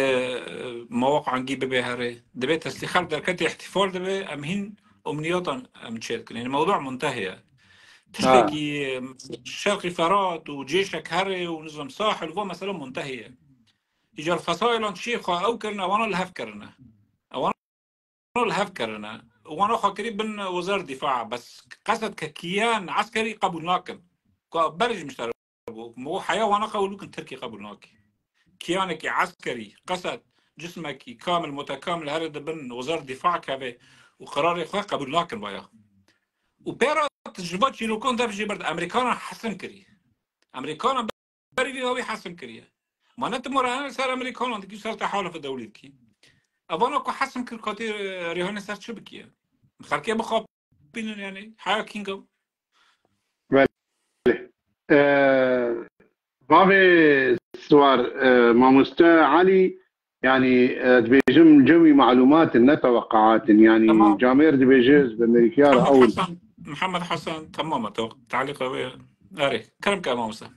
مواقع نجيب بهاري دبي تسليخات دركتي احتفال دبي أمهين أمنياتا أمتشيت يعني الموضوع منتهي تشتكي شرقي فرات وجيشك هري ونظام ساحل وهو مسألة منتهية يجي الفصائل شيخة أو كرنا وانا اللي هفكرنا وانا اللي هفكرنا وانا قريب من وزارة الدفاع بس قصد ككيان عسكري قبلناكم برج مشترك مو حياة وانا قولوكم تركي قبلناك كيانك عسكري قصد جسمك كامل متكامل هرد بن وزارة الدفاع كابه وقرار إخوة قبلناكم وياه وبيرا تجربات شيلو كون دافجي برد أمريكانا حسن كري أمريكانا بري هو حسن كري ما نت مرة صار أمريكانا دكتور صار تحالف الدولي كي أبانا كو حسن كر كاتي رهان صار شو بكيه مخالكي بخاب بينن يعني حياة كينغو ما في سوار ما مستوى علي يعني تبيجم جميع معلومات النتوقعات يعني جامير دبيجيز بأمريكا أول محمد حسن تماما تعليق أري كلام كلام موسى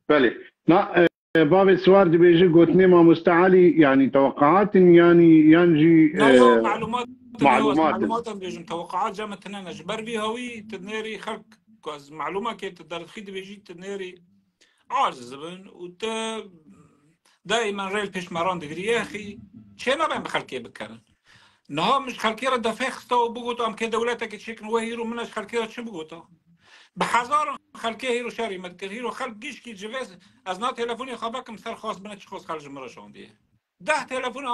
بله لا باب السوار دبيجي قلتني ما مستعلي يعني توقعات يعني ينجي معلومات بيجم توقعات جامت هنا جبر بي هوي تدنيري خلق كوز معلومة كي تقدر تخيد بيجي تدنيري عاجز زبن وت دائما ريل بيش مران دقري يا أخي شيء ما بين بخلقية بكرن نها مش خلقية دفاخستا وبقوتو أم كدولتك تشكن وهيرو منش خلقية شو بقوتو بحزار خلقية هيرو شاري مدكر هيرو خلق جيش كي جواز أزنا تلفوني خباك مثال خاص بنتش خاص خارج مرة شاندية 10 تلفون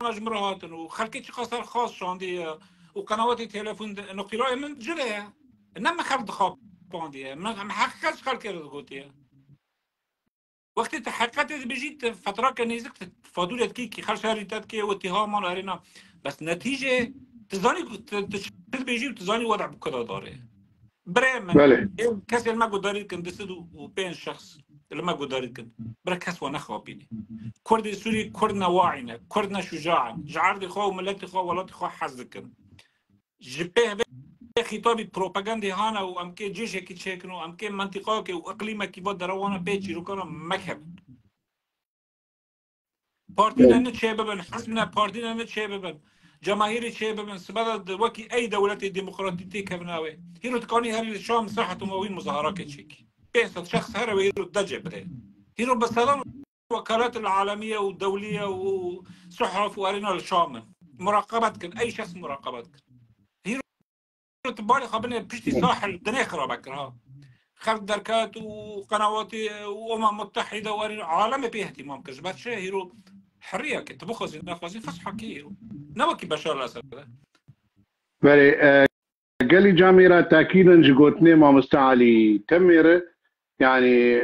أنا جمرة هاتن وخلقية خاص خاص شاندية وقنوات تلفون نقطة رأي من جريها إنما خلق خاب باندية ما حققش خلقية رزقوتية وقت تحققت بيجيت فترة كان يزك فاضولة كي خل شهري تاتكي واتهام على أرينا بس نتيجة تزاني تشتغل بيجي وتزاني وضع بكذا داره بريمن كاس اللي ما قدرت كن دسدو وبين شخص اللي ما قدرت كن بركاس ونخوابيني كرد سوري كردنا واعينا كردنا شجاعا جعردي خو ملتي خو ولاتي خو حزكن جبه خطابي بروباغاندي هانا وامكي جيش كي تشكنو امكي منطقه كي واقليمه كي بود روانا بيجي ركنا مكهب بارتينا نتشاببن حسبنا بارتينا نتشاببن جماهير شبابن سبب وكي اي دوله ديمقراطيه كبناوي هيرو تكوني هل الشام صحه موين مظاهرات تشيك بينسى شخص هروي هيرو دجه بده هيرو بس وكالات العالميه والدوليه وصحف وارينا الشام مراقبتك اي شخص مراقبتك هيرو تبالي خبرنا بشتي ساحل دنيا خرابك خلق دركات وقنوات متحده وارينا عالم به اهتمام كجبات شيء هيرو حريه كنت بخوز ناخذ فصحى كيرو نوكي بشار الأسد. بله قالي جاميرا تأكيدا جقوتني ما مستعلي تمير يعني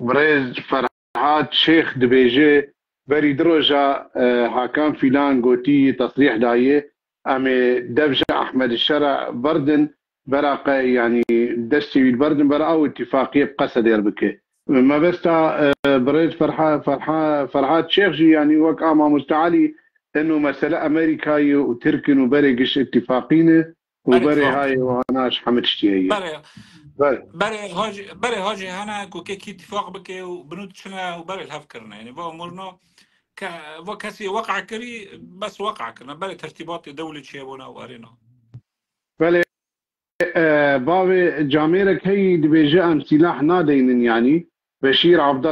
بريز فرحات شيخ دبيجي بري دروجة هاكام فيلان قوتي تصريح دايه أمي دبجة أحمد الشرع بردن براقة يعني دستي البردن برا أو اتفاقية بقصد يربكي ما بس بريز فرحات شيخ جي يعني وقع ما مستعلي انه مسألة امريكاي وتركن وبري قش اتفاقينه وبري هاي وانا حمدشتي هي بري هاجي هنا كوكي اتفاق بكي وبنود شنا وبري الهف كرنا يعني بو امورنا وكسي وقع كري بس وقع كرنا بري ترتيبات دولة شيبونا وارينا بله بابي جاميرك هي دبيجي ام سلاح نادين يعني بشير عبد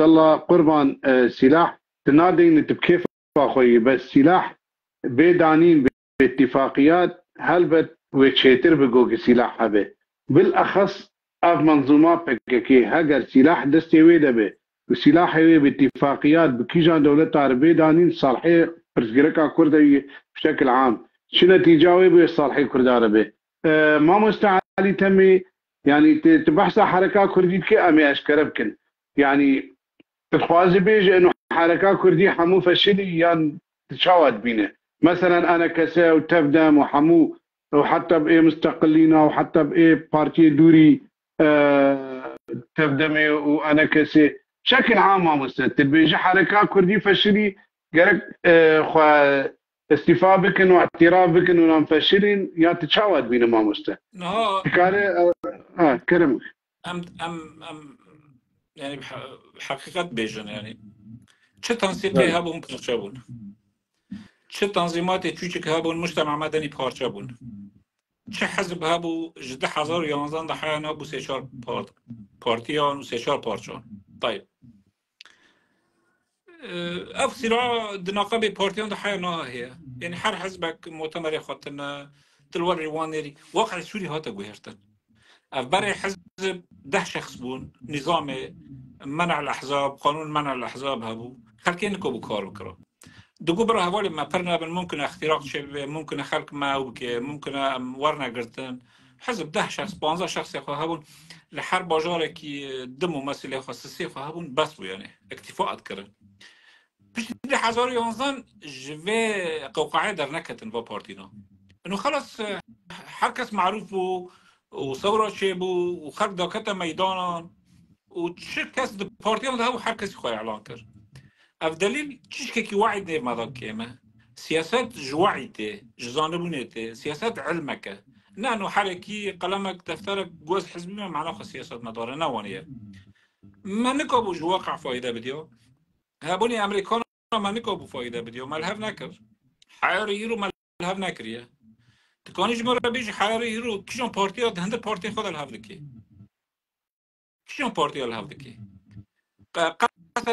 الله قربان سلاح تنادين تبكيف اخوي بس سلاح بيدانين باتفاقيات هلبت وتشيتر بقوق سلاح هبه بالاخص اف منظومات بككي هاجر سلاح دستي ويدا به وسلاح هي باتفاقيات بكيجان دولة عربية دانين صالحي برزقركا كردي بشكل عام شنو تجاوي بصالحي كرد عربي ما مستعلي تمي يعني تبحث حركة كردي كي امي اشكربكن يعني تخوازي بيجي انه حركة كردي حمو فشلي يعني تشاود بينه مثلا انا كسا وتبدم وحمو وحتى بايه مستقلين وحتى بايه بارتي دوري تبدمي وانا كسا بشكل عام ما مستقل بيجي حركة كردي فشلي قالك استفاء بكن واعتراف بكن ونام فشلين يا تشاود بينه ما مستقل كاري كلمك ام يعني بحقيقة بيجن يعني چه تنسيقي هابون پارچه بون چه تنظیمات کوچک هابون مجتمع مدنی پارچه بون چه حزب هابو 10,011 ضحايا هابو 3-4 بارتيان و3-4 پارچان طيب اف صراع دناقه ببارتيان ضحايا هي يعني هر حزبك مؤتمر خاطرنا تلور روانيري واقع سوري هاتا گوهرتن اف برای حزب 10 شخص بون نظام منع الاحزاب قانون منع الاحزاب هابو خلكين كوبو كار بكرا دقو برا هوالي ما برنابن ممكن اختراق شبه ممكن خلق ما وبكي ممكن ورنا قرتن حزب 10 شخص 15 شخص يخو هابون لحر باجارة كي دمو مسئلة خاصسي خو هابون بس بو يعني اكتفاءات كرن بش دي حزاري يونزان جوه قوقعي در نكتن با بارتينا انه خلاص حركس معروف بو وثورة شبو وخلق داكتا ميدانا وچه کس د پارتیان ده هو هر کسی خواه اعلان کرد اف دلیل چیش که وعی نیر مدار کیمه سیاست جوعی ته جزانه بونه ته سیاست علمکه نه انو حرکی قلمک دفترک گوز حزبی من معنی سیاست مداره نوانیه من نکابو جواقع فایده بدیو هبونی امریکان من نکابو فایده بدیو ملحف نکر حیار هیرو ملحف نکریه تکانی جمعه بیش حیار هیرو کشون پارتیا ده هنده پارتی خود الحف دکی شنو بارتي الهافدكي قصد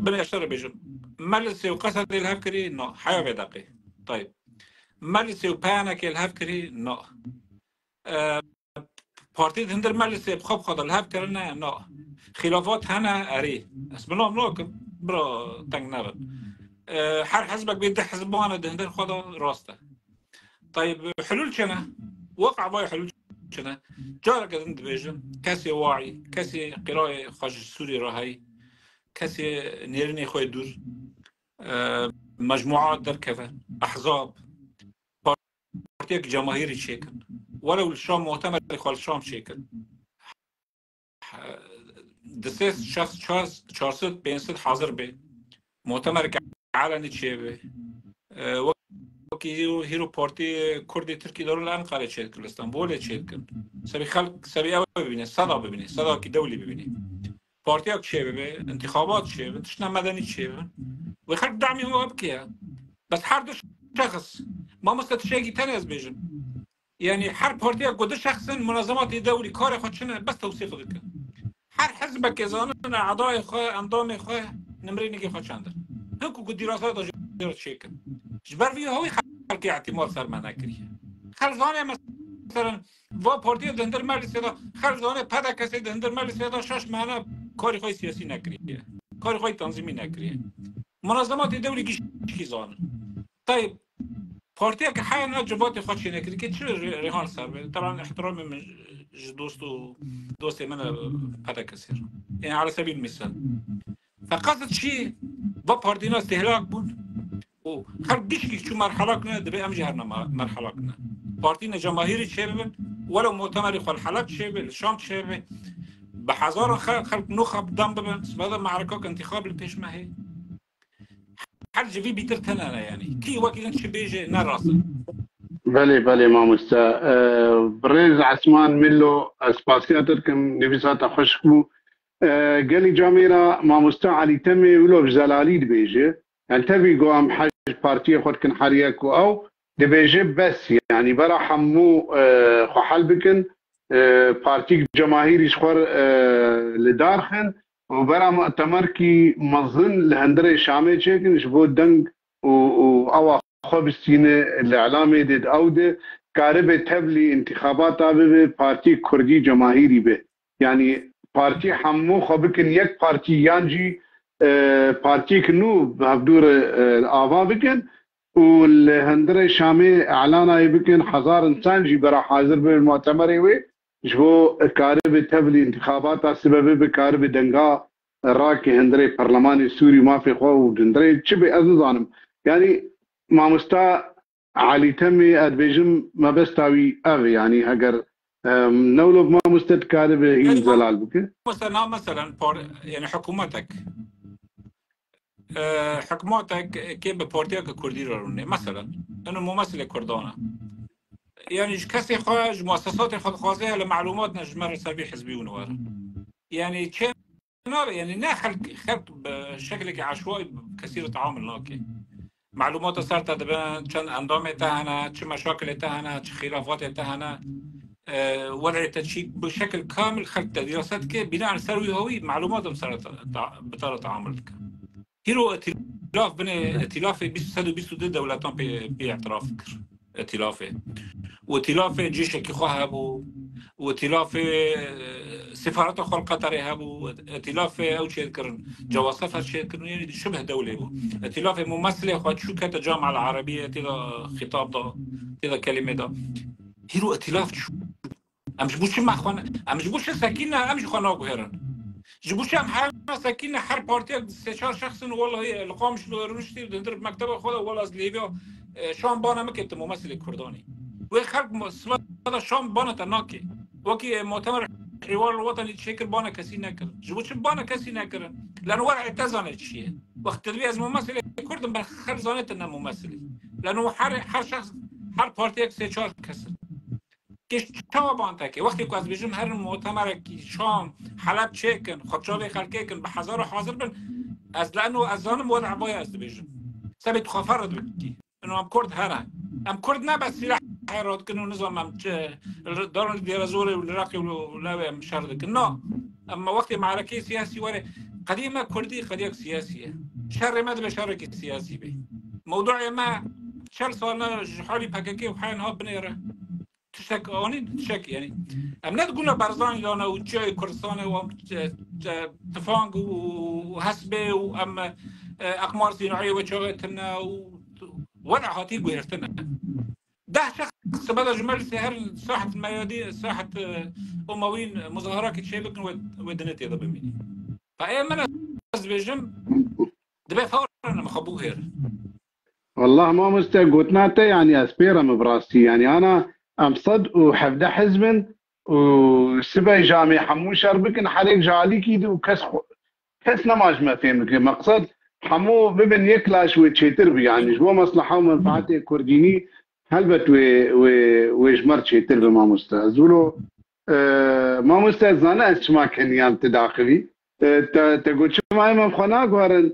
بني اشتري بيجن مجلس وقصد الهافكري نو حياة بدقي طيب مجلس وبانك الهافكري نو بارتي هندر مجلس بخب خد الهافكرنا نو خلافات هنا اري اسم الله ملاكم برا تنگ نبن هر حزبك بيده حزبانه ده هندر خدا راسته طيب حلول شنو وقع باي حلول شنو جارك عند بيجن كاسي واعي كاسي قراءة خارج سوري راهي كاسي نيرني خوي دور مجموعات در كفه احزاب بارتيك جماهيري شيكن ولو الشام مؤتمر خال الشام شيكن دسيس شخص 400 حاضر به مؤتمر علني شيبه هيرو بارتي كردي تركي دارو الان قال شيكن اسطنبول شيكن سبي خلق سبي اول ببینه صدا ببینه صدا کی دولی ببینه پارتیاک چه به انتخابات چه تشنا مدني چه و خلق دعمي هو بكيا بس هر دو شخص ما مستشيقي تاني از بيجن يعني هر بارتياك قد شخص منظمات دولي كار خودشنا بس توصيف ذكر هر حزبك اذا اعضاء خواه انضام خواه نمري نجي خودشاندر هكو قد دراسات جرت شيكن جبر فيه هو خلق اعتماد سر مناكريه خلقانه مثلا و پارتی دندر مجلس دا خرجانه پدا کسی دندر مجلس دا شش ماهه کاری سیاسی نکریه کاری تنظیمی نکریه منظمات دولی گیشکی زان طيب بارتيا كحاجة جبوتي خدش نكري كي تشو ريحان صار طبعا احترامي من دوستي من هذا كثير يعني على سبيل المثال فقصد شيء بباردينا استهلاك بون وخلق بيشكي شو مرحلتنا دبي امجي هرنا مرحلتنا بارتينا جماهيري تشيبن ولو مؤتمر خل حلب تشيبن الشام تشيبن بحزار خلق نخب دم ببن هذا معركة انتخاب البيش ما هي حل جوي بيتر تنانا يعني كي وكيل انت بيجي نراسل بله ماموستا بريز عثمان ملو اسباسياتكم نفسات خشكو قالي جاميرا ماموستا علي تمي ولو بزلالي دبيجي يعني تبي قوام حاج بارتيه خود كن حريكو او دبيجي بس يعني برا حمو خو حلبكن بارتيك جماهيري شخور لدارخن وبرا مؤتمر كي مظن لهندري شامي تشيكن شبو دنگ او خبستين الاعلامي ديد اوده كاربه تبلي انتخابات به بارتي كردي جماهيري به يعني بارتي حمو خبكن يك بارتي يانجي بارتي كنو بهدور الآفا بكن والهندري شامي اعلانا يبكن حزار انسان جي برا حاضر بالمؤتمر وي جو كاربه تبلي انتخابات سبب بكاربه دنگا راكي هندري برلمان السوري ما في خو ودندري تشبي ازانم يعني ماموستا علي تمي ادبيجم ما بستاوي افي يعني اگر نولو ماموستا كاربه هي زلال بك مثلا يعني حكومتك كيف ببارتيا كردي رونه مثلا انه ممثل كردانه يعني كسي خارج مؤسسات خود خوازه لمعلومات نجمر سبي حزبي ونوار يعني يعني نه خلق بشكل عشوائي كثير تعامل ناكي معلومات صارت دبن كان اندام تهنا چه مشاكل تهنا چه خلافات تهنا وضع تشيك بشكل كامل خلق دراسات كي بناء على سروي هوي معلوماتهم صارت بطريقه تعامل هيرو ائتلاف بين ائتلاف 222 دولتان باعتراف ائتلافه وائتلاف جيش كي خو وائتلاف سفارات خل قطر هبو ائتلاف او شيء كرن جواسف شيء كرن يعني شبه دوله بو ائتلاف ممثله خد شو كانت الجامعه العربيه تلا خطاب ده تلا كلمه ده هيرو ائتلاف شو امش بوش ما اخوان امش بوش ساكنه امش خنا غيرن جبوش هم حال ساكنه هر بارتي سه چهار شخص والله القامش لو رشتي دندر مكتب خود ولا از ليبيا شام بانه مكت ممثل كرداني وخلق مسلط شام بانه تناكي وكي مؤتمر حوار الوطني تشكل بانه كسي نكر جبوش بانه كسي نكر لانه ورع تزانت شيء وقت تدوي از ممثل كرد بخر زانت انه ممثل لانه هر شخص هر بارتي سه چهار کس كيش طبعا تاكي وقت يكو از بيجم هر مؤتمر كي شام حلب تشيكن خطشابي خلقيكن بحزار حاضر بن از لانه از زانم وضع بايا از بيجم سبت خفرد بكي انه ام كرد هرا ام كرد نه بس سلاح حيراد كنو نظام ام دارن ديرازوري والعراقي ولا مشارد كنا اما وقت معركه سياسي ولا قديمه كردي قضيه سياسيه شر مد بشارك سياسي به موضوع ما شر صار حالي بحكي وحين هاب بنيره تشك آنی تشك يعني ام نه تقول برزان یا و چای کردستان و تفانگ و حسبه و ام اقمار صناعی و چاقتنا و وضع هاتي گرفتنا ده شخص بعد جمال سهر ساحه الميادين ساحه اموين مظاهرات كتشيبك ودنت هذا بميني فاي من از بجم دبي فورا مخبوه هير والله ما مستقوتناته يعني اسبيره مبراستي يعني انا امصد وحفده حزبن وسبا جامع حمو شربكن حريق جالي كيدو كس نماج ما فهمك مقصد حمو ببن يكلاش ويتشيتر بي يعني جوا مصلحه ومنفعته كرديني هلبت ويجمر تشيتر بما مستازولو ما مستازانا اسمع كان يام تداخلي تقول شما امام خناق ورن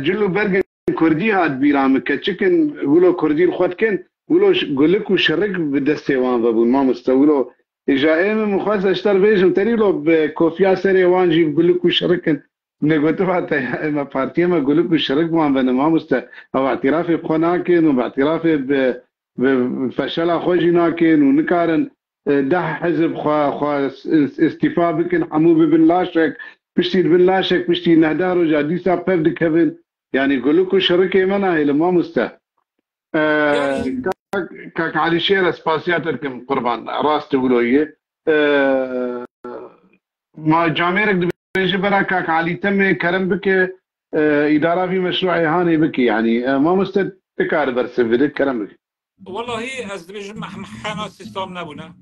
جلو برغن كردي هاد بيرام كتشكن ولو كردي الخوت كن ولو قولك وشرك بدستيوان بابون ما مستولو اجا ام مخاص اشتر بيجم تريلو بكوفيا سري وانجي قولك وشركن نقولت حتى ما بارتي ما قولك وشرك ما مست او اعترافي بخناكن وباعترافي بفشل خوجيناكن ونكارن ده حزب خوا استيفاء بكن حمو بن لاشك بشتي بن لاشك بشتي نهدارو جاديسا بفد كفن يعني قولك وشركه منا هي ما مست يعني كاك علي شير سباسياتكم قربان راس تقولويه ما جاميرك دبيجي برا كاك علي تم كرم بك اداره في مشروع هاني بك يعني ما مستكار برسفدك كرم بك والله از دبيجي محنا سيستم نبونا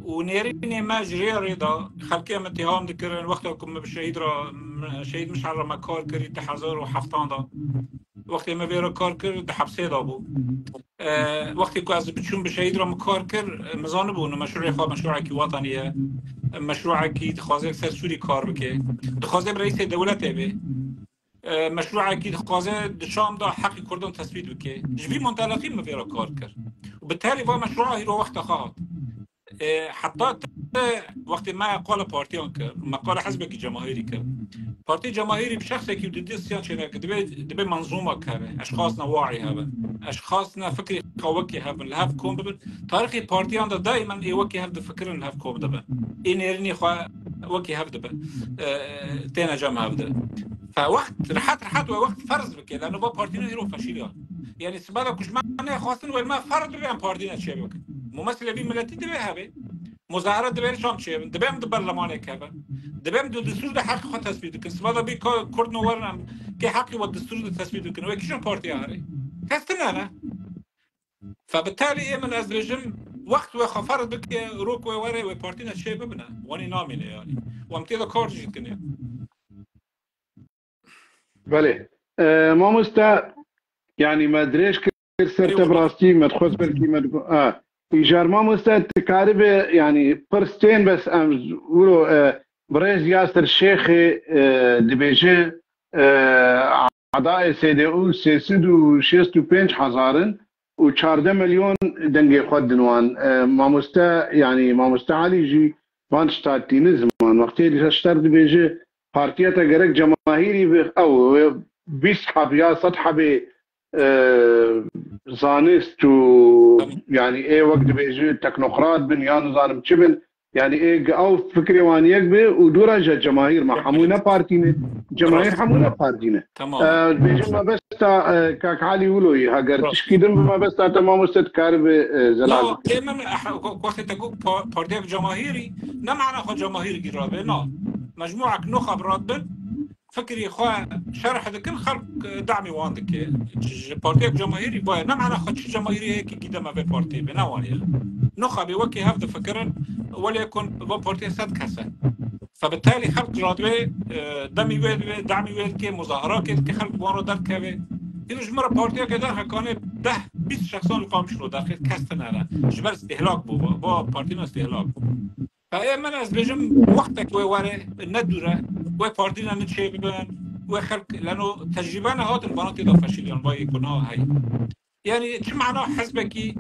ونيريني ما جري رضا خلقي متهام ذكرن وقتكم بشهيد را شهيد مش على مكار كري تحذر وحفتان دا وقتی ما بیرون کار کرد ده حبسه دا بود وقتی که از بچون بشهید را مکار کرد مزانه بود مشروع خواه مشروعی که وطنیه مشروعی که دخوازه سر سوری کار بکه دخوازه رئیس دولته به مشروعی که دخوازه دشام دا حقی کردن تثبیت بکه جوی منطلقی ما بیرون کار کرد و بالتالي با مشروعی رو وقت خواهد حتی وقت ما قال بارتيان كر ما قال حزبك جماهيري كر بارتي جماهيري بشخص كي بدي سياسة شنو دبي منظومة كره أشخاصنا واعي هذا أشخاصنا فكري قوكي هذا الهاف كوم دبن تاريخي بارتيان ده دائما يوكي هذا فكرنا الهاف كوم دبن إنيرني خوا وكي هذا دبن تينا جمع هذا فوقت رحت وقت فرض بك لأنه با بارتينا هيرو فشيلة يعني سبب كش ما خاصن ولا ما فرض بيان بارتينا شيء بك ممثل بي ملتي دبي هذا مظاهرات دبي شام شيء دبي من برلمان كذا دبي من دستور ده حق خود تثبيت كن سبب بي كرد نورنا كي حقي والدستور ده تثبيت كن وكيشون بارتي هاري تستنى أنا فبالتالي من أزرجم وقت وخفرت بك روك ووري وبارتينا شيء ببنا واني نامينه يعني وامتى كارج كنيه بله ما مستا يعني ما ادريش كسر تبراستي ما تخص بالكي ما إيجار ما مستا تكارب يعني برستين بس ولو بريز ياسر الشيخ دبيجي أعضاء CDU سيسدو شيستو بينش حزارن و14 مليون دنجي خود دنوان ما مستا يعني ما مستعلي جي فانشتاتين زمان وقتي اللي اشتر دبيجي بارتياتا جرك جماهيري او بيس حبيا سطح ب زانست و يعني ايه وقت بيجي تكنوقراط بنيان ظالم تشبن يعني ايه او فكري وان يكبي ودورجة جماهير ما حمونا بارتينا جماهير حمونا بارتينا تمام بيجي ما بس كاك علي ولوي هاجر تشكيدن ما بس تمام مستذكر بزلال لا دائما وقت تقول بارتيك جماهيري نمعنا خو جماهيري جرابه لا مجموعة نخب رادبن فكري خواه شرح ذكر خلق دعمي واندك بارتيك جماهيري بايا نمعنا خو جماهيري هيك كده ما في بارتي بنواني نخب يوكي هفد فكرن وليكن بارتي سد كسا فبالتالي خلق رادبه دعمي ويد كي مظاهرات كي خلق بوانو در كوي اینو جمره پارتیا که در حکانه 10-20 شخصان قامش رو داخل کستن هلا جبر استهلاک با پارتینا استهلاک فای من از بجم وقت که واره ندوره و پارتینا نچه ببن و خلق لانه تجربه نهات البنات دا فشیلیان با یکونها هی یعنی چه معنا حزبکی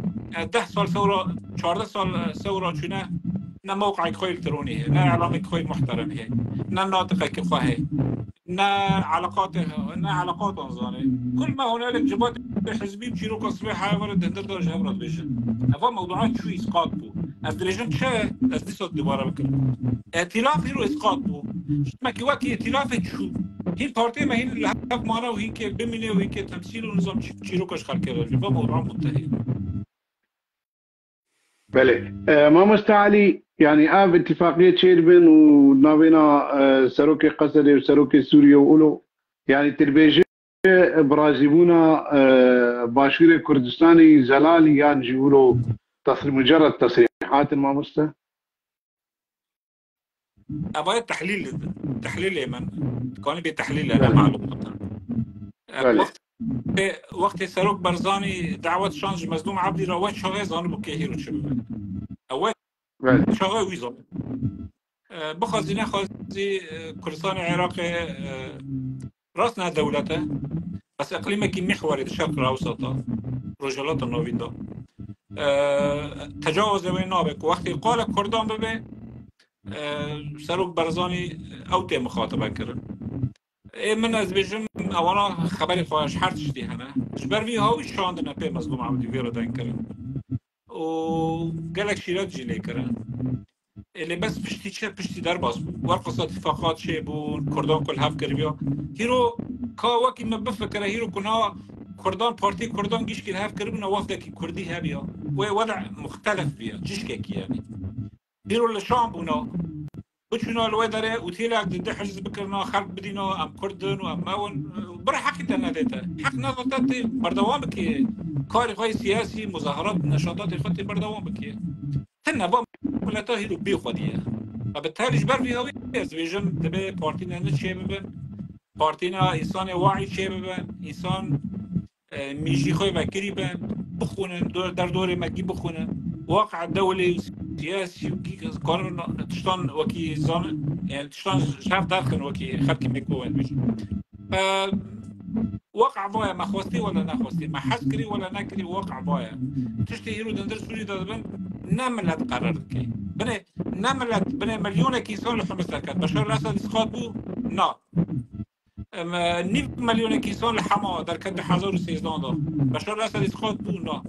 10 سال ثوره 14 سال ثوره چونه نه موقع خوی الکترونی نه اعلام خوی محترم هی نه ناطقه که خواهی نه علاقات انزانه كل ما هنالك جبهات حزبي بشيرو قصبي حاول دندر درجه ابرد بيجن هذا موضوعات شو اسقاط بو از درجن چه از دي صد دوباره بكر ائتلاف هيرو اسقاط بو ما كي واكي ائتلاف شو هي بارتي ما هي الهدف معنا وهي كي بمني وهي كي تمثيل ونظام شيرو كش خلق هذا موضوع منتهي بله ما مستعلي يعني اتفاقية شيربن ونابينا سروكي قصري وسروكي سوريا وقولوا يعني تربيجي برازيبونا باشير كردستاني زلالي يعني يقولوا مجرد تصريحات ما مستا أبغى تحليل يمن كوني بتحليل أنا معلومات وقت سروك برزاني دعوة شانج مظلوم عبدي رواد شغال زانو بكيهيرو شباب أول شغال ويزو بخازي نخازي كردستان العراق راسنا دولته بس اقليمه كي محوري الشرق الاوسط رجالات النوفيدا تجاوز بين نابك وقت قال كردان ببه سروك برزاني او تي مخاطبه كرن من از بجم اولا خبری خواهش حرتش دی هنه جبر وی هاوی شاندنه پی مظلوم عبدی ویرو دن کرن و گلک شیرات جیلی کرن اللي بس پشتی در باز ورقص اتفاقات شي بون كردان كل هاف كربيا هيرو كا وكي ما بفكر هيرو كنا كردان بارتي كردان جيش كي هاف كربنا وفد كي كردي هابيا ووضع مختلف بيها جيش كي يعني ديروا الشام بونا وشنو الويدرة وتيلاك ضد حجز بكرنا خلق بدينا ام كردن وام ماون برا حقي ناديته حق نظرتي بردوام بكي كاري غاي سياسي مظاهرات نشاطات خطي بردوام بكي تنا بام ولا تاهيرو بي خديه فبالتالي جبر في هوي زويجن تبي بارتينا نتشي ببن بارتينا انسان واعي شي ببن انسان ميجي خوي بكري بن بخونن در دور مكي بخونن واقع الدولي سياسي قانون تشتون وكي زون يعني تشتون شاف داخل وكي خلك ميكون بيجي واقع بايا ما خوستي ولا نخوستي ما حسكري ولا نكري واقع بايا تشتي هيرو دندر سوري دابن نملت قررت كي بني نملت بني مليون كيسون لخمس لكات بشار الاسد اسقاط بو نا نيف مليون كيسون لحما در كد 1013 دا بشار الاسد اسقاط بو نا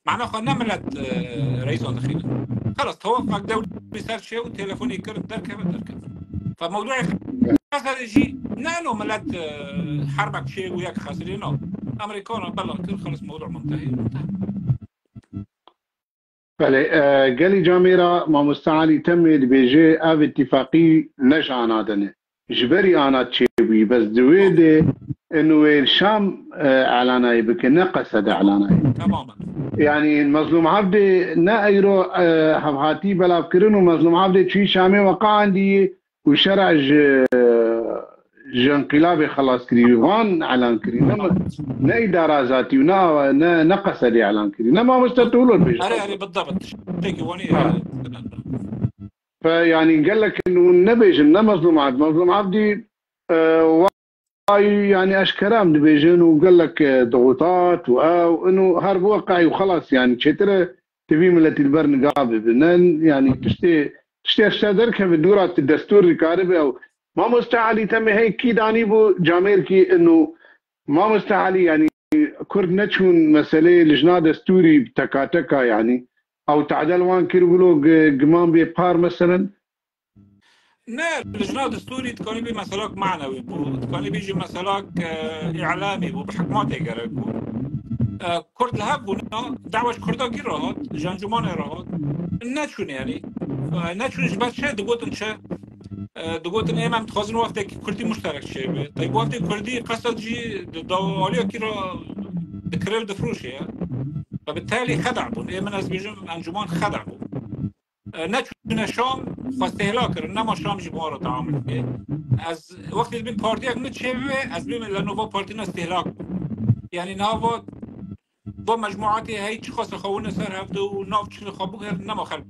معناه خو نملت رئيس داخلي خلاص توقع دولي بيصير شيء وتليفوني كرت دركب فموضوع هذا شيء نانو ملت حربك شيء وياك خاسرينه امريكان بلا كل خلص موضوع منتهي بله قالي جاميرا ما مستعالي تمد بيجي اف اتفاقي نجعنا دنه جبري انا تشيبي بس دويدي انه الشام اعلاناي بكنا قصد اعلاناي تماما يعني المظلوم عبدي نايرو هاتي بلا بكرنو مظلوم عبدي شي شامي وقع عندي وشرع انقلابي خلاص كري وان اعلان كري نا اداره ذاتي ونا نقص لي اعلان كري ما مستطولوا البيج اري بالضبط تيجي وني فيعني قال لك انه النبيج مظلوم عبدي يعني اشكرام نبيجن وقال لك ضغوطات وانه هرب واقعي وخلاص يعني تشتري تبي ملت البرنقابه يعني تشتي اشتدرك بدورة الدستور الكاربي او ما مستعلي تم هيك كي داني بو جامير كي انه ما مستعلي يعني كرد نتشون مسألة لجنة دستوري تكا يعني او تعدل وان كيرولو قمان بيبار مثلا لا لجنة دستوري تكوني بي مسألة معنوي تكوني بيجي مسألة اعلامي بحكماتي قرأ كرد الهبونا دعوش كردا كي راهات جانجمان راهات نتشون يعني نتشون جبت شيء دقوتن شيء دقوتن امام تخازن وقتی کردی مشترک شه طيب وقتی کردی قصد جي دولية كي را دكريل دفروشيا فبالتالي خدع بون من از بيجم انجمان خدع بون نتشون شام خواستهلاکر نما شام جي بوارا تعامل از وقتی بین پارتی اگه نتشه از بین لنووا پارتی نستهلاک يعني نهاوا با مجموعاتی هیچ خاص خوون سر هفته و ناف چیل خوابو هر نما خلق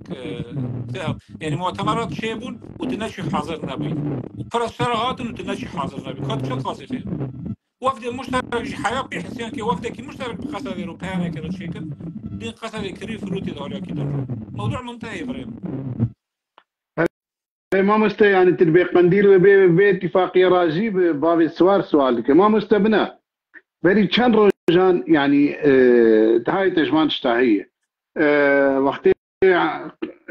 يعني معتمرات شيبون وتنشي حاضر نبي فرستر هاتن وتنشي حاضر نبي خاطر شو خاص فيه وفد مشترك حياة بحسيان كي وفد كي مشترك بقصد أوروبية كذا شيء دين قصد كريف روتي دولة كده موضوع منتهي فريم ما مست يعني تبي قنديل باتفاقية راجي باب سؤال ما مستبنى بري كان روجان يعني هاي تجمان تشتهيه وقت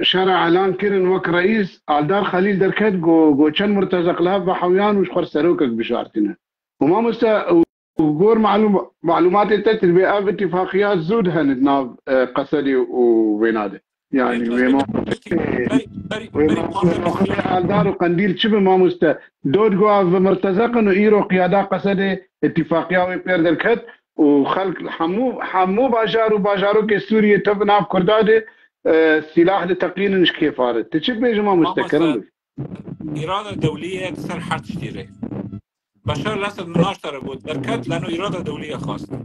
شرع اعلان كرن وك رئيس علدار خليل دركت جو كان مرتزق لها بحويان وش خر سروكك بشارتنا وما مستا وغور معلومات تتل بأب اتفاقيات زود هندنا قصدي وبيناده يعني وما علدار وقنديل شبه ما مستا دود جو مرتزق انه ايرو قياده قصدي اتفاقيه وبير دركت وخلق حمو باجارو كسوريا تبناف كرداده سلاح لتقيين مش كيفاره تشوف يا جماعه مستكرم اراده دوليه تسر حرب تشتري بشار الاسد مناش ترى بود دركت لانه اراده دوليه خاصه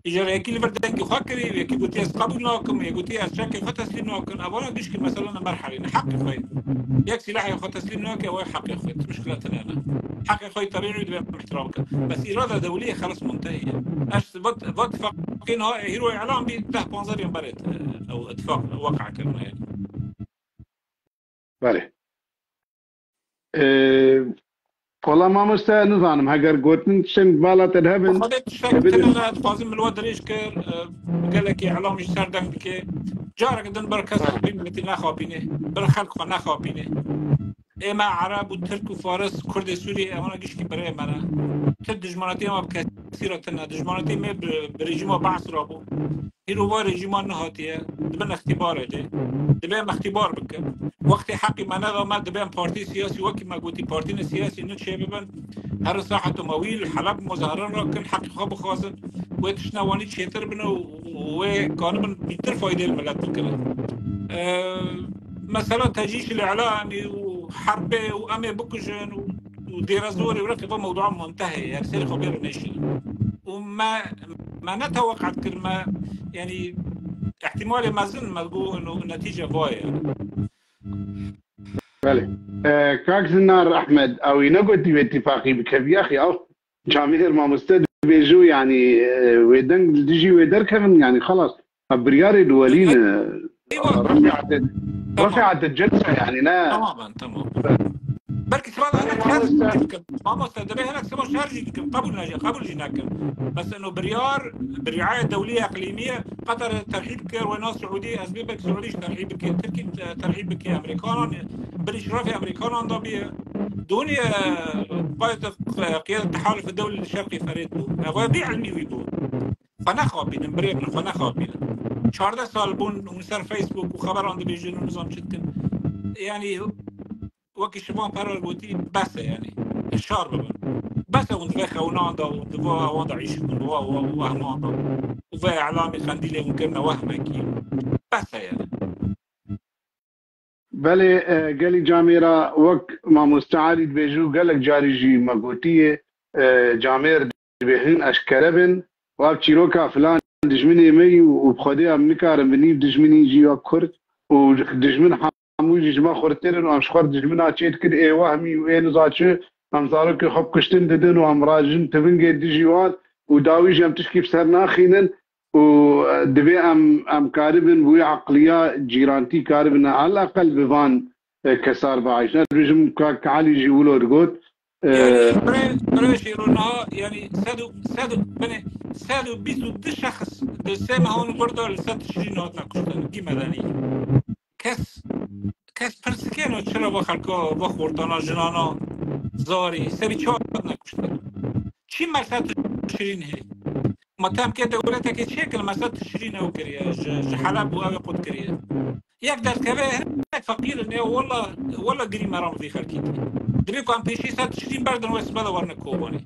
اجى يكيل بردك يفكر يكي قلت قبل ناكم قلت شكل خط تسليم ناكم اولا بيشكل مثلا مرحله حق خوي ياك سلاح ياخذ تسليم ناك او حق خوي مشكلتنا انا حق خوي طبيعي بدي احترامك بس اراده دوليه خلاص منتهيه اش بط فاقين هيرو اعلام ب 15 يوم بريت او اتفاق وقع كلمه يعني بله والله ما مستاهل نظام هاجر قوتن شن بالا تذهبن خدت شكلنا تفاصيل الواد ريشكر قال لك اعلام يصير دنك جارك دن بركز بين نخابينه برخلق نخابينه اما عرب و ترک و فارس کرد سوری اما گیش کی برای منه تد دجمناتی ما بکسی سيرتنا دجمانتي ما بريجيما بعث رابو هيرو با ريجيما نهاتيه دبن اختبار ده دبن اختبار بك وقت حقي ما نظام ما دبن بارتي سياسي وكي ما قلتي بارتي سياسي نتشي ببن هر ساحة مويل حلب مظاهرة كن حقي خاب خازن وتشنواني تشيتر بنو وكانوا بيتر فايدة الملات الكلام مثلا تجيش الإعلامي وحربة وأمي بكجن ودير زوري وركب موضوع منتهي يعني سير خبير نشي وما نتوقع كلمة يعني احتمالي ما زلنا ما تقول إنه النتيجة فاية يعني. بله كاك زنار أحمد أو ينقل باتفاقي بكبي أخي أو جامعير ما مستد بيجو يعني ويدن ديجي ويدر كمان يعني خلاص برياري دولين رفعت الجلسة يعني لا تمام بركي سبب هناك شارجي ما مستدري هناك سبب شارجي قبل جناك بس انه بالرعايه الدوليه اقليميه قطر ترحيب كير وناس سعوديه اسبابك سعودي ترحيب كير تركي ترحيب كير امريكان بالاشراف امريكان ضبي دوني قائد قياده التحالف الدولي الشرقي فريد وضيع علمي ويبو فنخابين بريبنا فنخابين 14 سال بون ونسر فيسبوك وخبر عند بيجن ونظام شتكن يعني وكي شبان برا الوتي بس يعني الشار ببن بس وندفخ وناندا ودفا واندا عيش ودفا وهناندا وفا اعلامي خنديلي ممكن وهمكي بس يعني بله قالي جاميرا وك ما مستعاري بيجو قالك جاريجي مقوتية جامير بيحين اشكربن واب تشيروكا فلان دجمني مي وبخديها منكار منيب دجمني جيوا كرد ودجمن حموجي جما خورتين وام شخور دجمنا تشيت كد اي وهمي واي نزاتشو ام زاروك خب كشتن ددن وام راجن تبنجي دجيوان وداويج ام تشكي بسرنا خينن ودبي ام كاربن بوي عقليه جيرانتي كاربن على الاقل بفان كسار بعيش نرجم كعلي جيولو رغوت يعني بريشيرونا يعني سادو بيسو دي شخص دسما هون برضه لسات شيرين هاتنا كشتن كي مدني كس پرسکینو چرا با خلکا با خوردانا جنانا زاری سری چهار نکشتن چی مرسات شیرین هی ما تام که دولت که چه کل مرسات شیرین او کریه حلب و او قد کریه یک در که فقیر نه والله گری مرام في خلکی دبی کام پیشی سات شیرین بردن و اسباد ورن کوبانی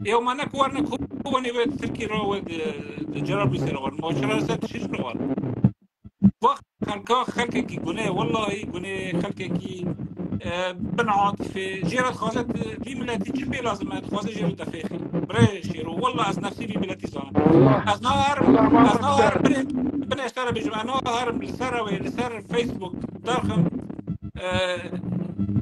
یو ما نک ورن کوبانی و ترکی رو و جرب بسیار ورن ما چرا سات شیرین ورن خلقه كي قناه والله قناه خلقه كي بنعط في جيرة خازت في ملاتي تشبي لازم خازت جيرة دفاخي بريشيرو والله از نفسي في ملاتي زان از نهار بنا اشترى بجمع نهار لسر فيسبوك دارخم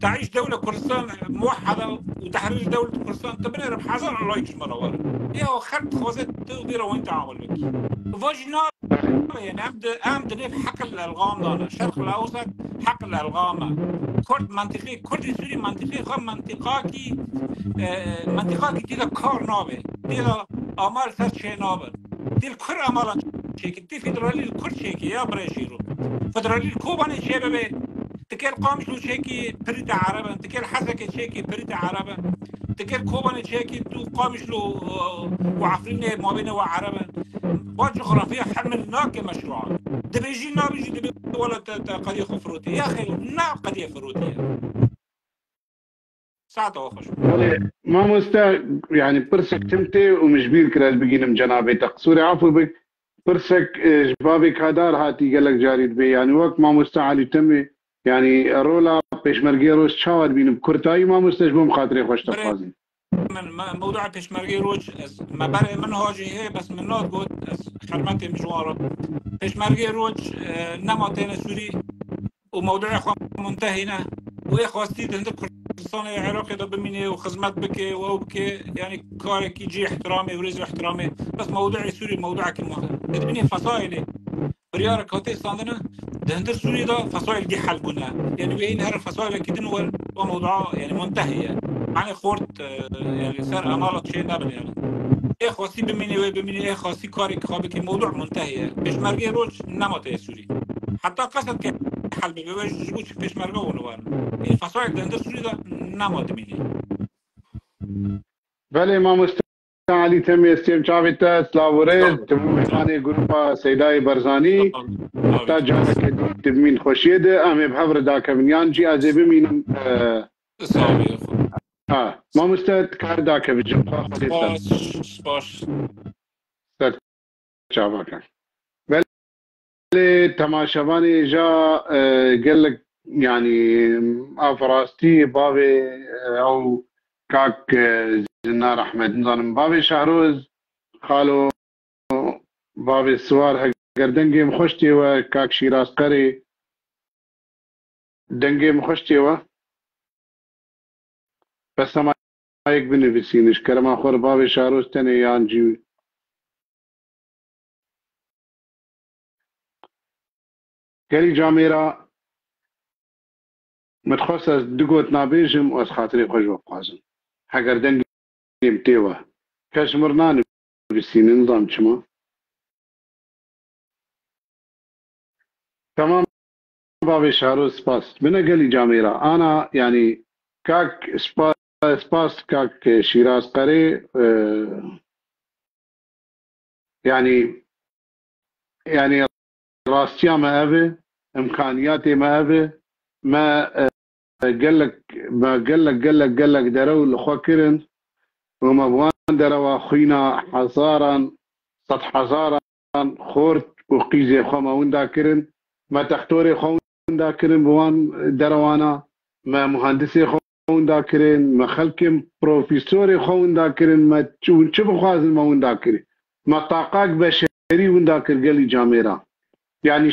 تعيش دولة كردستان موحدة وتحرير دولة كردستان تبني ربح حزان الله يجمع روار يا خلق خازت تغيره وين تعامل بك فاجنا يعني أمد نيف حق الألغام دانا الشرق الأوسط حق الألغام كرد منطقي كردي سوري منطقي خم منطقاكي كده كار نابه ديلا أمال سر شيء نابه ديل كر أمالا شيكي دي فدرالي الكرد شيكي يا بريشيرو فدرالي الكوباني شيبه تكيل قامشلو شيكي بريد عربا تكيل حزك شيكي بريد عربا تكيل كوباني شيكي تو قامشلو وعفريني ما بينه وعربا وجغرافيا حملناك مشروعات دبيجي نابيجي دبي ولا قضية خفروتي يا أخي نا قضية فروتية ساعة وخش ما مستا يعني برسك تمتي ومجبيل كراز بقينا جنابي تقصوري عفو بك برسك جبابك هدار هاتي قالك جاريد بي يعني وقت ما مستا علي تمي يعني رولا بيشمرقي روش شاور بينم كرتاي ما مستجبهم خاطري خوش تفازي من موضوع بيشمرقي روش ما بري منهاجي هي بس من نوت قد خدمتي مجوارة بيشمرقي روش نمطين سوري وموضوع اخوان منتهينا وايه خواستي عند كردستان العراقي ده بميني وخدمت بك وبك يعني كارك يجي احترامي ورزق احترامي بس موضوع سوري موضوعك بني فصائلي بريارك هاتي استاندنا دهندر سوري ده فصائل دي حل كنا يعني بين هر الفصائل كده وموضوع يعني منتهي يعني خورت يعني صار امالة شيء نابل يعني ايه خاصي بميني ايه خاصي كارك خابك موضوع منتهي بيشمرقي روج نمطي سوري حتى قصد حل بيواجه جبوش بيشمرقه ونوار الفصائل دهندر سوري ده نمط ميني بله ما علي تمي استيم شافتا سلاوريز تماني جروبا سيداي برزاني تا جانك تبمين خوشيده امي بحفر داك من يانجي ازي بمين صافي ما مستعد كار داك بجنبا سپاس شافك بله تماشاواني جا قال لك يعني افراستي بابي او كاك زنار احمد نظام بابي شهروز خالو بابي السوار هقر مخشتي وكاك شيراز قري دنگي مخشتي و بس ما هيك بنفسينش كرما خور بابي شهروز تاني يانجي قالي جاميرا متخصص دقوت نابيجم واس خاطري خوش بقازم هقر دنگي متيوه كشمرنان بسين نظام شما تمام بابي شهروز سباس من قال لي جاميرا انا يعني كاك سباس كاك شيراز قري يعني راستيا ما ابي امكانياتي ما ابي ما قال لك درو لخوكرن وما بوان دروا خوينا حصارا سطح حصارا خورت وقيزي خوما وندا كرن ما تختوري خون دا كرن بوان دروانا ما مهندسي خون دا كرن ما خلكم بروفيسوري خون دا كرن ما تشوف خوازن ما وندا كرن ما طاقاك بشري وندا كرقلي جاميرا يعني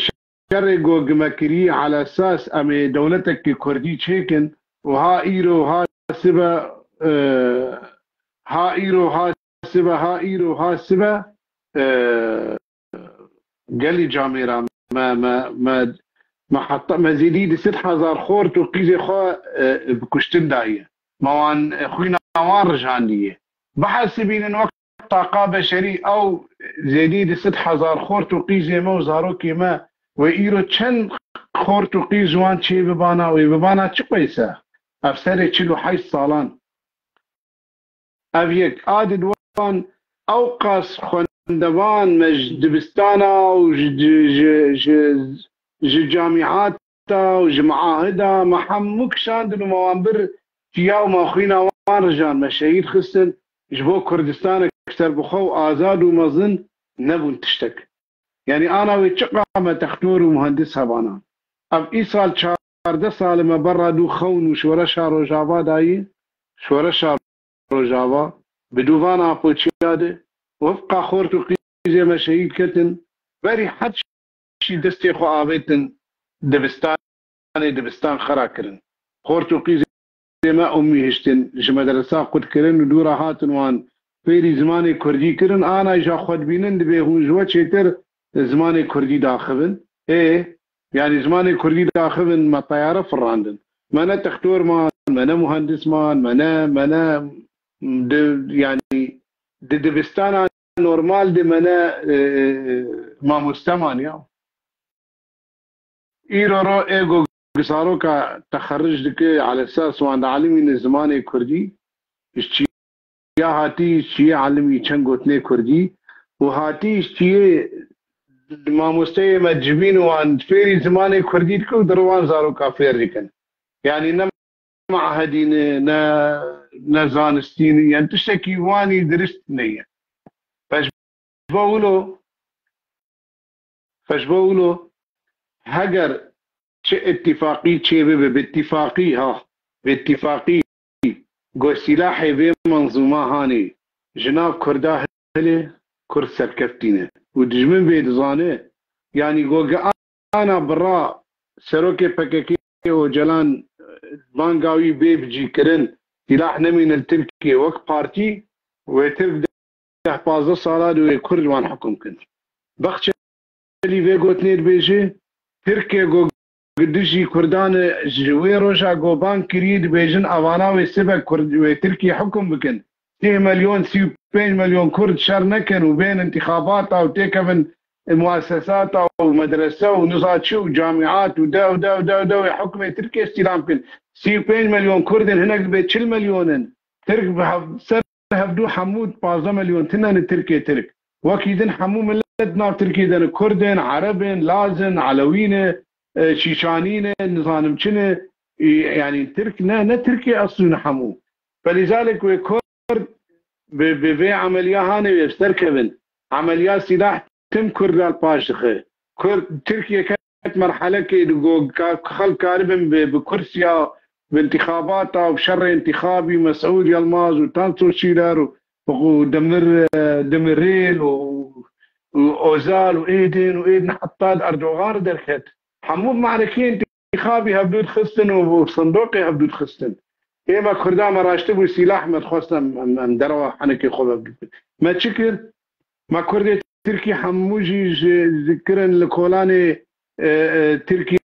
شرقو قمكري على اساس امي دولتك كردي تشيكن وها ايرو ها سبا ها ايرو ها سبا ها ايرو ها سبا قالي جاميرا ما حط مزيدي 6000 خورت وقيزي خو بكشتن دايه ما وان خوينا وان رجعانيه بحسبين ان وقت طاقه بشري او زيدي 6000 خورت وقيزي ما وزاروكي ما وايرو تشن خورت وقيز وان شي ببانا وببانا تشقيسه افسري تشلو حي صالان افيك عادد وان اوقاس خندوان مجدبستانا وج جامعات وجمعاهدا محمك شاندن وموانبر تياو ما خوينا وان رجال مشاهير خسن جبو كردستان اكثر بخو ازاد ومظن نبون تشتك يعني انا ويتشقى ما تختور ومهندس هبانا اب ايصال 14 سال ما برا دو خون وشورشا روجافا داي شورشا روجافا بدوفانا بوتشياده وفقا خورتو قيزي مشاهير كتن بري حد شي دستي خو آبيتن دبستان خرا كرن خورتو قيزي ما أمي هشتن جي مدرسة قد كرن ودورا هاتن وان فيري زماني كردي كرن أنا إجا خود بينن دبي هون جوا چيتر زماني كردي داخبن إيه يعني زماني كردي داخبن ما طيارة فراندن مانا تختور مان مانا مهندس مان مانا يعني دبستان نورمال دي مانا ما مستمان يا ايرو ايجو قصارو كا تخرج دكي على اساس وان عالمي الزماني كردي اشتي يا هاتي شي عالمي چنگوتني كردي وهاتي اشتي ما مستوى مجبين وان فيري زماني كردي دكو دروان زارو كا فير دكن يعني نم معهدين نا زانستين يعني تشتكي واني درست نية فشبولو هجر چه اتفاقی چه باتفاقی ها باتفاقی گو سلاحی به منظومه هانی جناب کرده هلی کرد سرکفتینه و دجمن بید زانه یعنی گو انا برا سروک پککی و جلان بانگاوی بيبجي كرن سلاح نمين التركي وك بارتي وترك ده 15 سالة وكرد وان حكم كن بخش اللي في قوتنير بيجي تركيا جو قدشي كردان جوي روشا جو بان كريد بيجن اوانا وسبا كرد وتركيا حكم بكن 2 مليون 5 مليون كرد شر نكن وبين انتخابات او تكفن مؤسسات او مدرسه ونصات شو جامعات ودا حكم تركيا استلام كن 5 مليون كرد هناك بيت 6 مليون ترك هبدو حمود 15 مليون تنن تركي ترك وكيدن حمو ملت ناف تركي دن كردن عربن لازن علوين شيشانين نظام چنه يعني ترك نه تركي اصلا حمو فلذلك وكرد ببيع عمليه هاني يستركبن عمليات سلاح تم كرد الباشخه كرد تركيا كانت مرحله كي خل كاربن بكرسيا بانتخاباتها وبشر انتخابي مسعود يلماز وتانسو شيلر ودمر دمريل واوزال وايدن حطاد اردوغان دركت حمود معركين انتخابي هبدود خستن وصندوقي هبدود خستن ايما كردام راشتبو سلاح ما تخصنا من دروا حنكي خوب ما تشكر ما كردي تركي حموجي ذكرن لكولاني تركي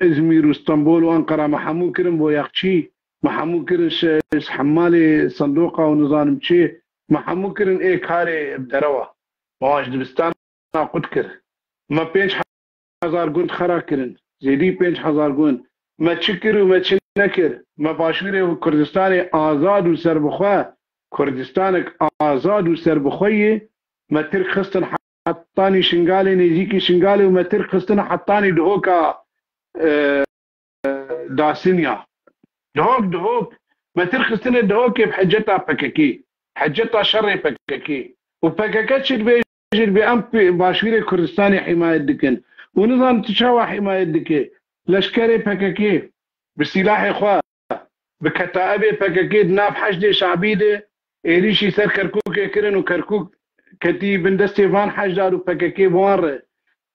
ازمير واسطنبول وانقره ما حمو كرن بو ياخشي ما حمو كرن حمالي صندوقه ونظام تشي ما حمو كرن اي كاري بدروا واش دبستان قد كر ما 5000 گوند خرا كرن زيدي 5000 گوند ما تشكر وما تشنكر ما باشوره كردستان آزاد و سربخوا كردستانك آزاد و سربخوي ما ترك خستن حطاني شنغالي نيزيكي شنغالي وما ترك خستن حطاني دهوكا داسينيا دهوك ما ترك خستن دهوكي بحجتها بككي حجتها شري بككي وبككتش بيجي بأمبي باشوره كردستاني حماية دكن ونظام تشاوى حماية دكي لشكري بككي بسلاح اخوة بكتائب بككي ناف حشد شعبيدي إيريشي سر كركوك كرن وكركوك كتي بندستي فان حجدار وبككي بوار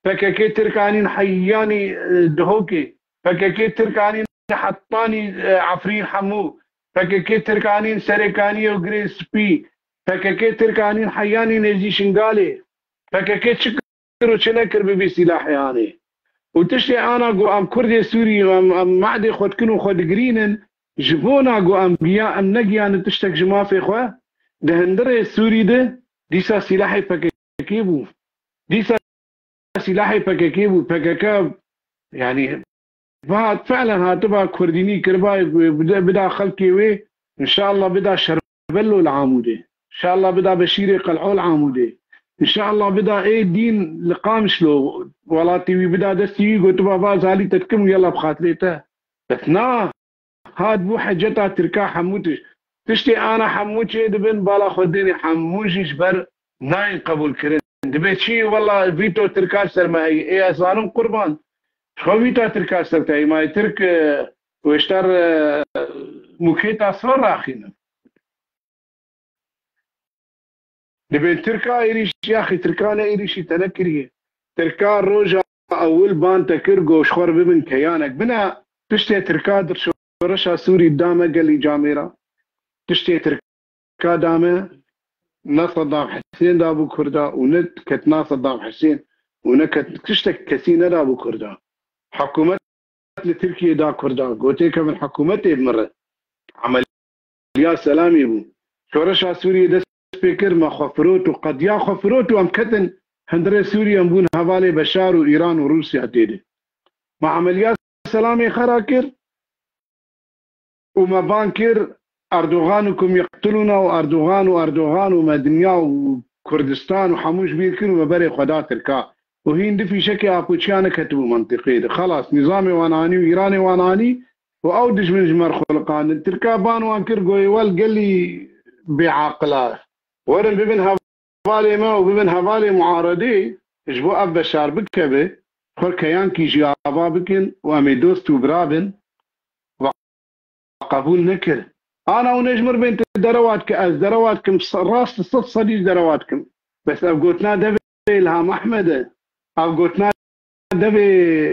بككي تركانين حياني دهوكي بككي تركانين حطاني عفرين حمو بككي تركانين سركاني وغريس بي بككي تركانين حياني نزي شنغالي بككي تشكر وشنكر ببي سلاح يعني وتشتي انا جو ام كردي سوري ام معدي خود كنو خود جرينن جبونا جو ام بيا ام نجيان تشتك جما في خوا دهندره سوري ده ديسا سلاحي بككيبو ديسا سلاحي بككيبو بككاب يعني بعد فعلا هاتبا كرديني كرباي بدا خلقي وي ان شاء الله بدا شربلو العامودي ان شاء الله بدا بشيري قلعو العامودي ان شاء الله بدا ايه دين لقامشلو ولا تي بدا دستي قلت بابا زالي تتكم يلا بخاطريته بس نا هاد بو حجتها تركا حموتش تشتي انا حموتشي دبن بالا خديني حموشيش بر ناين قبول كرن دبيت شي والله فيتو تركا سرما اي اسوانم قربان شو فيتو تركا سرتاي ما ترك واشتر مكيتا صور اخينا دبن تركا ايريش يا اخي تركانا ايريش تنكريه تركا روجا اول بان تكرغو شخور ببن كيانك بنا تشتي تركا در شورشا سوري دامه قالي جاميرا تشتي تركا دامه صدام حسين دا ابو كردا ونت كتنا صدام حسين ونكت تشتك كسينه دا ابو كردا حكومه لتركيا دا كردا قوتي كمن حكومتي بمره عمليات سلامي بو شورشا سوري دس سبيكر ما خفروت وقد يا خفروت وامكتن هندري سوريا بون حوالي بشار وايران وروسيا تيدي مع عمليات سلامي خراكر وما بانكر اردوغانكم يقتلونا واردوغان ومدنيا وكردستان وحموش بيركن ومبري خدا تركا وهين دفي شكي اكوتشانا كتبوا منطقي خلاص نظامي واناني وايراني واناني واودج من جمر خلقان التركا بان وانكر قوي وال قال لي بعقله ورن ببن هفالي ما وببن هفالي معارضي جبو اب بشار بكبه خل كيان كي جيابا بكن وامي دوست وبرابن وقبول نكر انا ونجمر بنت درواتك درواتكم راس الصد صديق درواتكم بس ابقوتنا دبي الهام احمد ابقوتنا دبي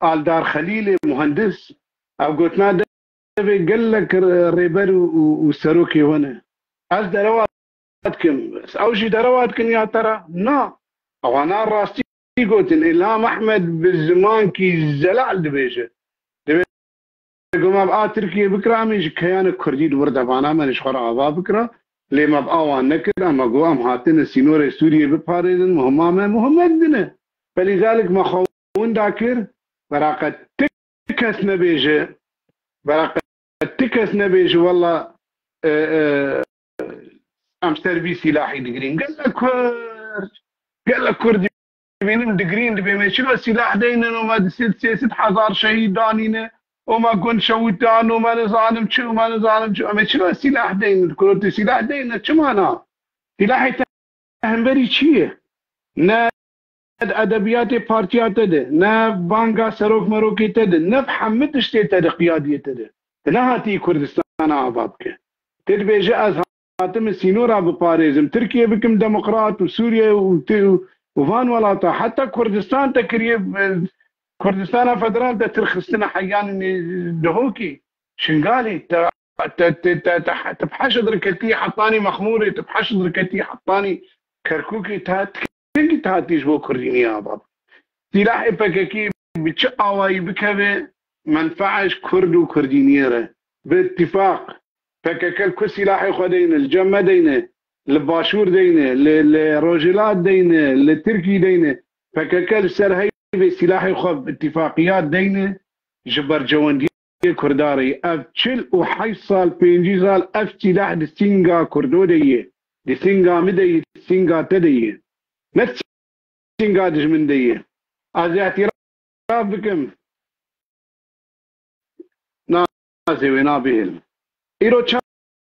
آل دار خليل مهندس ابقوتنا دبي قال لك ريبر وسروكي هنا از درواتكم بس اوجي درواتكم يا ترى نا او انا راستي قلت الهام احمد بالزمان كي زلال دبيشه قوم ابقى تركيا بكره مش كيان كردي ورده بانا من شخر ابا بكره لما ابقى وان نكر اما قوم هاتن سينور سوريا بباريزن مهمه دنا فلذلك ما خون داكر براقه تكس نبيجه براقه تكس نبيجه والله سربي سلاحي دقرين قال لك كرد بينهم دقرين بما شنو سلاح دينا وما دسيت 6000 شهيد دانينا وما كنت شوتان وما نظالم شو وما نظالم شو اما شنو سلاح دينا كرد سلاح دينا شو معناه سلاحي تهمبري شيه نا ادبيات بارتيات تده نا بانغا سروك مروكي تده نا محمد اشتي قياديه تده لا هاتي كردستان عبابك تدبيجي از هاتم سينورا بباريزم تركيا بكم ديمقراط وسوريا وفان ولاطا حتى كردستان تكريب كردستان فدرال ترخصنا حيان دهوكي شنقالي تبحش دركتي حطاني مخموري تبحش دركتي حطاني كركوكي تهاتيش بو كرديني يا باب سلاحي بككي بتشقاوي بكبه منفعش كرد وكردينيره باتفاق فككل كل سلاحي خدينا الجمة دينا الباشور دينا الروجلات دينا التركي دينا فككل سرهي بسلاحي خب اتفاقيات دينا جبر جواندي كرداري اف تشل وحيصال بينجي صال اف سلاح دستينغا كردو ديه دستينغا مدي دستينغا تديه نفس دستينغا دجمن ديه از اعتراف بكم نازي ونابيل ایرو چند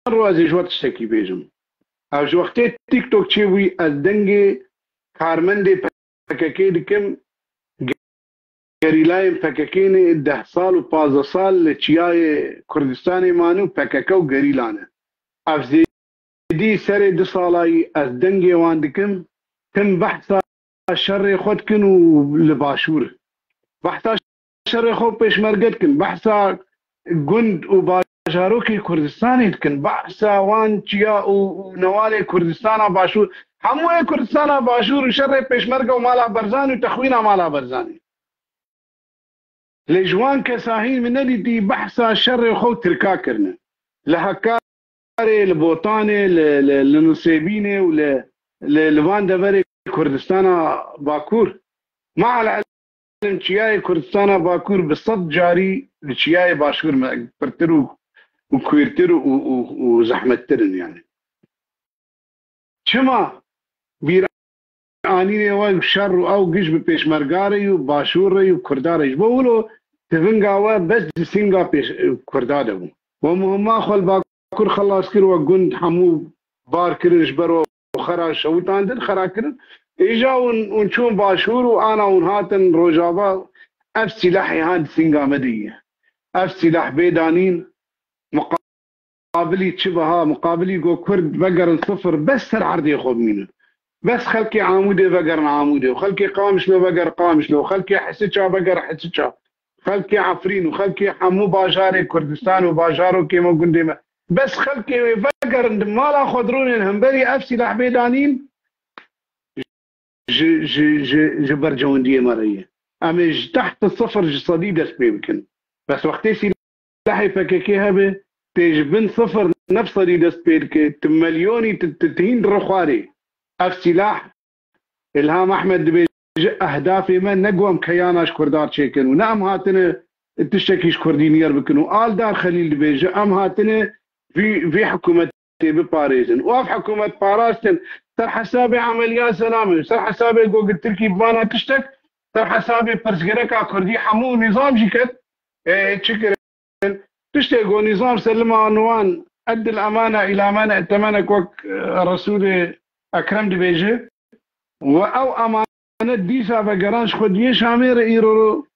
روزی جوات شکی بیجم. او جو وقتی تیک توک چیوی از دنگ کارمند پککی دکم گریلایم پککینی 10 سال و 15 سال لچیای کردستان مانو پککو گریلانه. او زیدی سر 2 سالایی از دنگ وان دکم تم بحثا شر خود کن و لباشور. بحثا شر خود پیشمرگت کن. بحثا گند و جاروكي كردستاني كن بحثا وان تشيا ونوالي كردستان باشور همو كردستان باشور وشر بيشمرقه ومالا برزاني وتخوينا مالا برزاني لجوان كساهين من اللي دي بحثا شر خو تركا كرنا لهكاري لبوطاني لنصيبيني ولوان دبري كردستان باكور مع العلم تشياي كردستان باكور بالصد جاري لتشياي باشور برترو وكويرتر وزحمترن يعني شما بيراني وشر او قش ببيشمرقاري وباشوري وكرداري بقولوا تفنقاوا بس سينغا بيش كردادو ومهما خل باكور خلاص كر وقند حمو بار كرش برو وخرا شوتان دل خرا كرن اجا ونشوف باشور وانا ونهاتن روجابا اف سلاحي هاد سينغا مديه اف سلاح بيدانين مقابلي تشبها مقابلي جو كرد بقر صفر بس العرض خوب منه بس خلكي عاموده بقر عاموده وخلكي قامش له بقر قامش له وخلكي حسچا بقر حسچا خلكي عفرين وخلكي حمو باجاري كردستان وباجارو كيما قندمه بس خلكي بقر مالا خضرون الهمبري افسي لحبيدانين جبر جونديه مريه امج تحت الصفر صديده يمكن بس وقتي سلاحي فككي هبه تجبن صفر نفس صديده سبيرك تمليوني تتهين رخاري اف سلاح الهام احمد دبي اهدافي من نقوم كياناش كردار شيكن ونعم هاتنا تشتكيش كردينير بكنو آل دار خليل دبي ام هاتنا في حكومه بباريزن وفي حكومه باريزن تر حسابي عمليات سلامه تر حسابي جوجل التركي بمانا تشتك تر حسابي برسغركا كردي حمو نظام جيكت تشكر تشتكوا نظام سلم عنوان أدي الأمانة إلى من ائتمنك وك رسول أكرم دبيجي أو أمانة ديسا بقرانش خد يشامير إيرو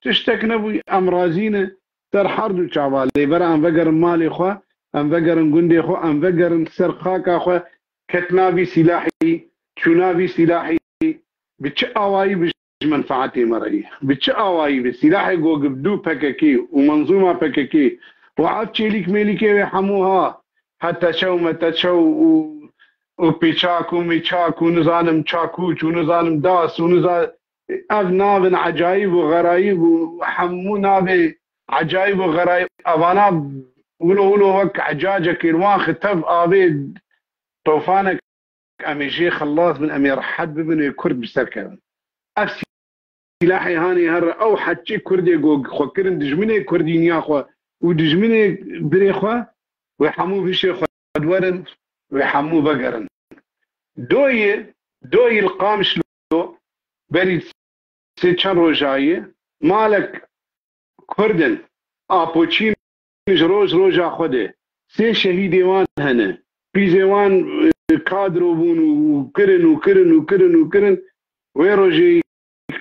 تشتك نبوي أمرازين تر حردو شعبالي برا أم بقر مالي خوا أم بقر قندي خوا أم بقر سرخاكا خوا كتنابي سلاحي شنابي سلاحي بتشقاواي بش منفعتي مرئي بتشقاواي بسلاحي جو قبدو بككي ومنظومة بككي وعفتشي ليك ميليكي حموها حتى شو متى شو وبيشاك وميشاك ونظالم شاكوش ونظالم داس ونظالم أبناب عجائب وغرايب وحمو نابي عجائب وغرايب أبانا ولو وك عجاجة كيروان ختف آبيد طوفانك أمي شيخ خلاص من أمي رحد ببني كرد بسركة أفسي سلاحي هاني هر أو حتشي كردي جو خوكرن دجمني كردين يا خوا ودجمني بري خوا ويحمو بشي خوا دورن ويحمو بقرن دوي القامش لو بري سيتشان روجاية مالك كردن آبوچين روجا خوده سي شهيدوان هنه بيزوان كادرو بون وكرن ويروجي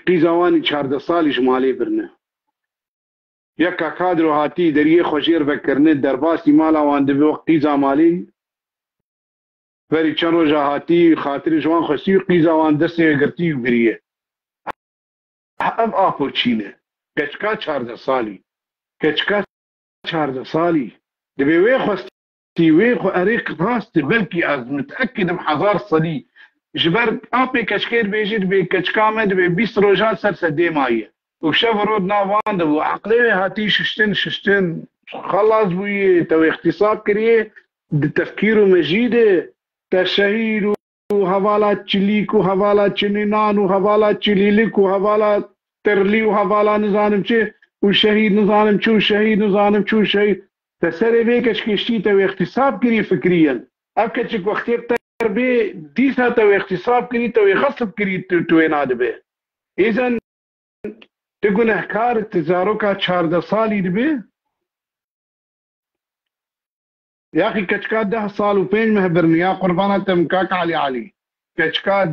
قيزواني 14 سالي شمالي برنه يكا كادرو هاتي دريه خوشير بكرنه درباسي مالا وان دبي قيزا مالي فري چن روجا هاتي خاطر جوان خوشي قيزا وان دسته گرتي بريه اب آپوچينه كچكا 14 سالي كچكا 14 سالي دبي وي خوستي وي خو اريق راست بلكي از متاكد محضار صلي جبر ابي كشكير بيجي دبي كچكا مد بي 20 روجا سر سدي مايه وشفرود ناوان دو عقلي هاتي ششتن خلص بوي تو اختصاب كريه تفكيره مجيده تشهير وحوالات چليك وحوالات چنينان وحوالات چليلك وحوالات ترلي وحوالات نظام چه وشهيد نظام چو شهيد نظام چو شهيد تسري بيكش كشتي تو اختصاب كري فكريا اكتشك وقتك تربي ديسا تو اختصاب كري تو يخصب كري تو يناد به اذن تقول احكار تزاروكا 14 سالي دبي يا اخي كشكات 10 سال وبين مهبرني يا قربانة تمكاك علي كشكات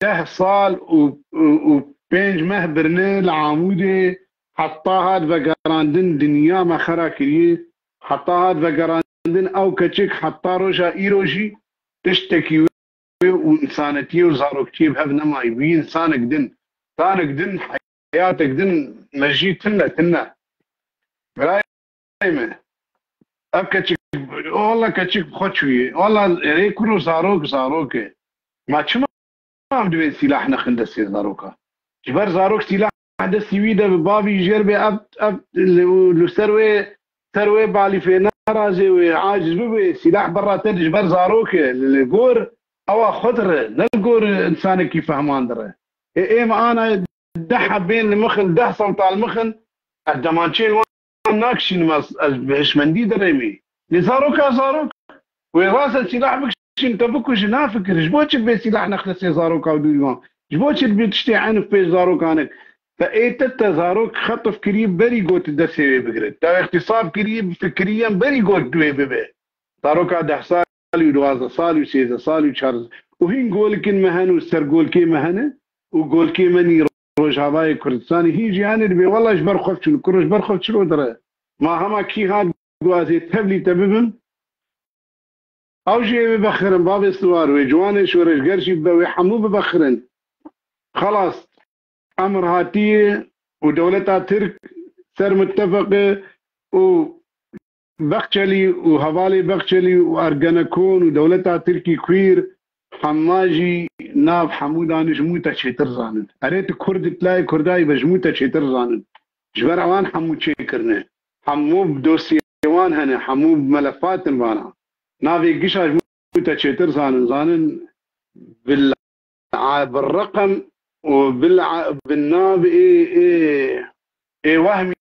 10 سال وبين مهبرني العامودي حطاهات وقراندن دنيا ما خرا كريه حطاهات وقراندن او كشك حطا روشا ايروشي تشتكي وانسانتي وزاروكتي بهب نماي بي انسانك دن حياتك دن مجيد تنا برايمه اب كشك والله كشك بخوتشوي والله ريكرو زاروك ما تشما عم دوين سلاح نخندسي زاروكا جبر زاروك سلاح دسي ويدا ببابي جربي اب لو سروي بالي في نرازي وعاجز ببي سلاح برا ترج جبر زاروك الجور او خضر نلقور انسان كيف فهمان دره ايه ما انا دحى بين المخن ده سلطة المخن الدمانشين وان ناكشين مش مندي دريمي زاروك وراس السلاح بكشين تبكوش نافكر جبوتش بي سلاح نخلصي زاروك او ديوان جبوتش بتشتي عنف بي زاروك عنك فايتت زاروك خطف كريب بري قوت الدسي بقرد تا اختصاب كريب فكريا بري قوت دوي ببي زاروك 10 سال و12 سال و13 سال و4 وهين قولكن مهن وسر قولكي مهنه وقولكي مني روجهاوای کردستانی هیچ یعنی بی والله جبر خوفچون کروش بر خوفچلو داره ما هما کی هاد گوازی تبلی تببن او جي ببخرن باب السوار وجوانش ورشقرشي بحمو ببخرن خلاص امر هاتيه ودولتها ترك سر متفقه وبخشلي وهوالي بخشلي وارجنكون ودولتها تركي كوير حماجي ناف حمودان جموتا شيتر زانن اريت كرد تلاقي كرداي بجموتا شيتر زانن جبر عوان حمو شيكرنا حمو بدوسيوان هنا حمو بملفات وانا نافي قشا جموتا شيتر زانن بالرقم بالناب اي وهمي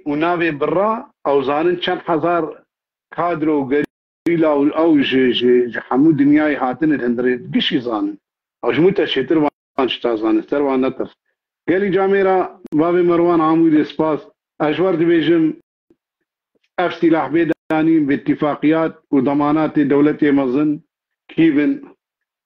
ونافي برا او زانن كان حزار كادرو قريلا او حمود دنياي هاتن الهندريد قشي زانن او جموتا شيتر وان شتا زانن سروان نتف قالي جاميرا بابي مروان عمود سباس اشوار دبيجم اف سلاح بيدانين باتفاقيات وضمانات دولتي مظن كيبن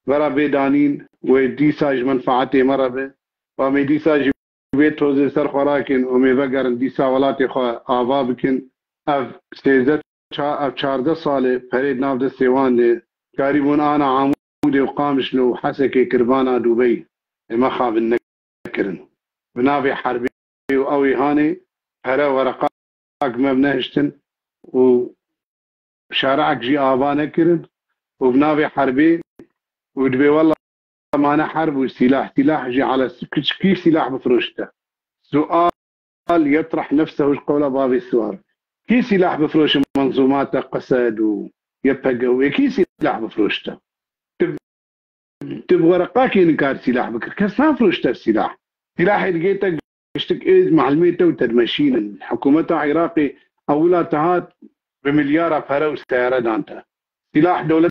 ورا بيدانين وديساج منفعتي مربه ومي ديساج بيت توزي سر خوراكن ومي بقرن ديسا ولاتي خو آبابكن اف سيزت اف 14 ساله فريد ناف دستيوان دي قريبون انا عمودي وقامش لو حسكي كربانا دبي ما خاب النكرن بنافي حربي وقوي هاني هلا ورقاك مبنهشتن وشارعك جي آبا نكرن وبنافي حربي ودبي والله معنا حرب وسلاح جي على كيف سلاح بفروشته سؤال يطرح نفسه القول باب السؤال كيف سلاح بفروش منظومات قسد ويبقى كيف سلاح بفروشته تبغى رقاك ينكار سلاح بكر كسنا فروشته سلاح لقيتك اشتك معلميته وتدمشين حكومته عراقي اولاتها بمليار فرو سيارة دانتا سلاح دولة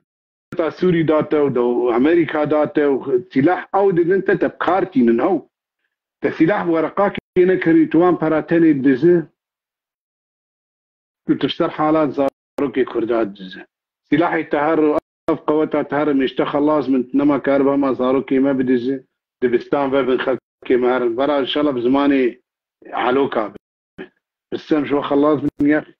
قوات سوري داته ودو امريكا داته وسلاح او انت تبكارتي من هو تسلاح ورقاك نكري توان براتني دزه وتشتر حالات زاروكي كردات دزه سلاح التهر قوات التهر مشت خلاص من نما كاربا ما زاروكي ما بدزه دبستان بن خلكي مهر برا ان شاء الله بزماني علوكا بسام شو خلاص من يا اخي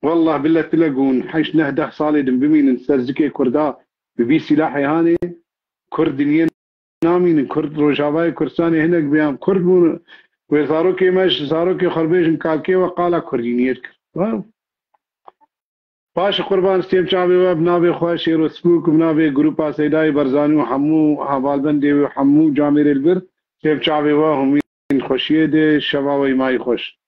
والله بالله تلاقون حيش نهده صالي دم بمين نسترزكي كردا ببي سلاحي هاني كردنيين نامين كرد روجاباي كرساني هناك بيام كرد ويزاروكي مش زاروكي خربيش مكالكي وقالا كردينيت باش قربان استيم شعبي وبنابي خواشي رسبوك بنابي جروبا سيداي برزاني وحمو حوالبندي وحمو جامير البر استيم شعبي وهمين خوشيه دي شباوي ماي خوش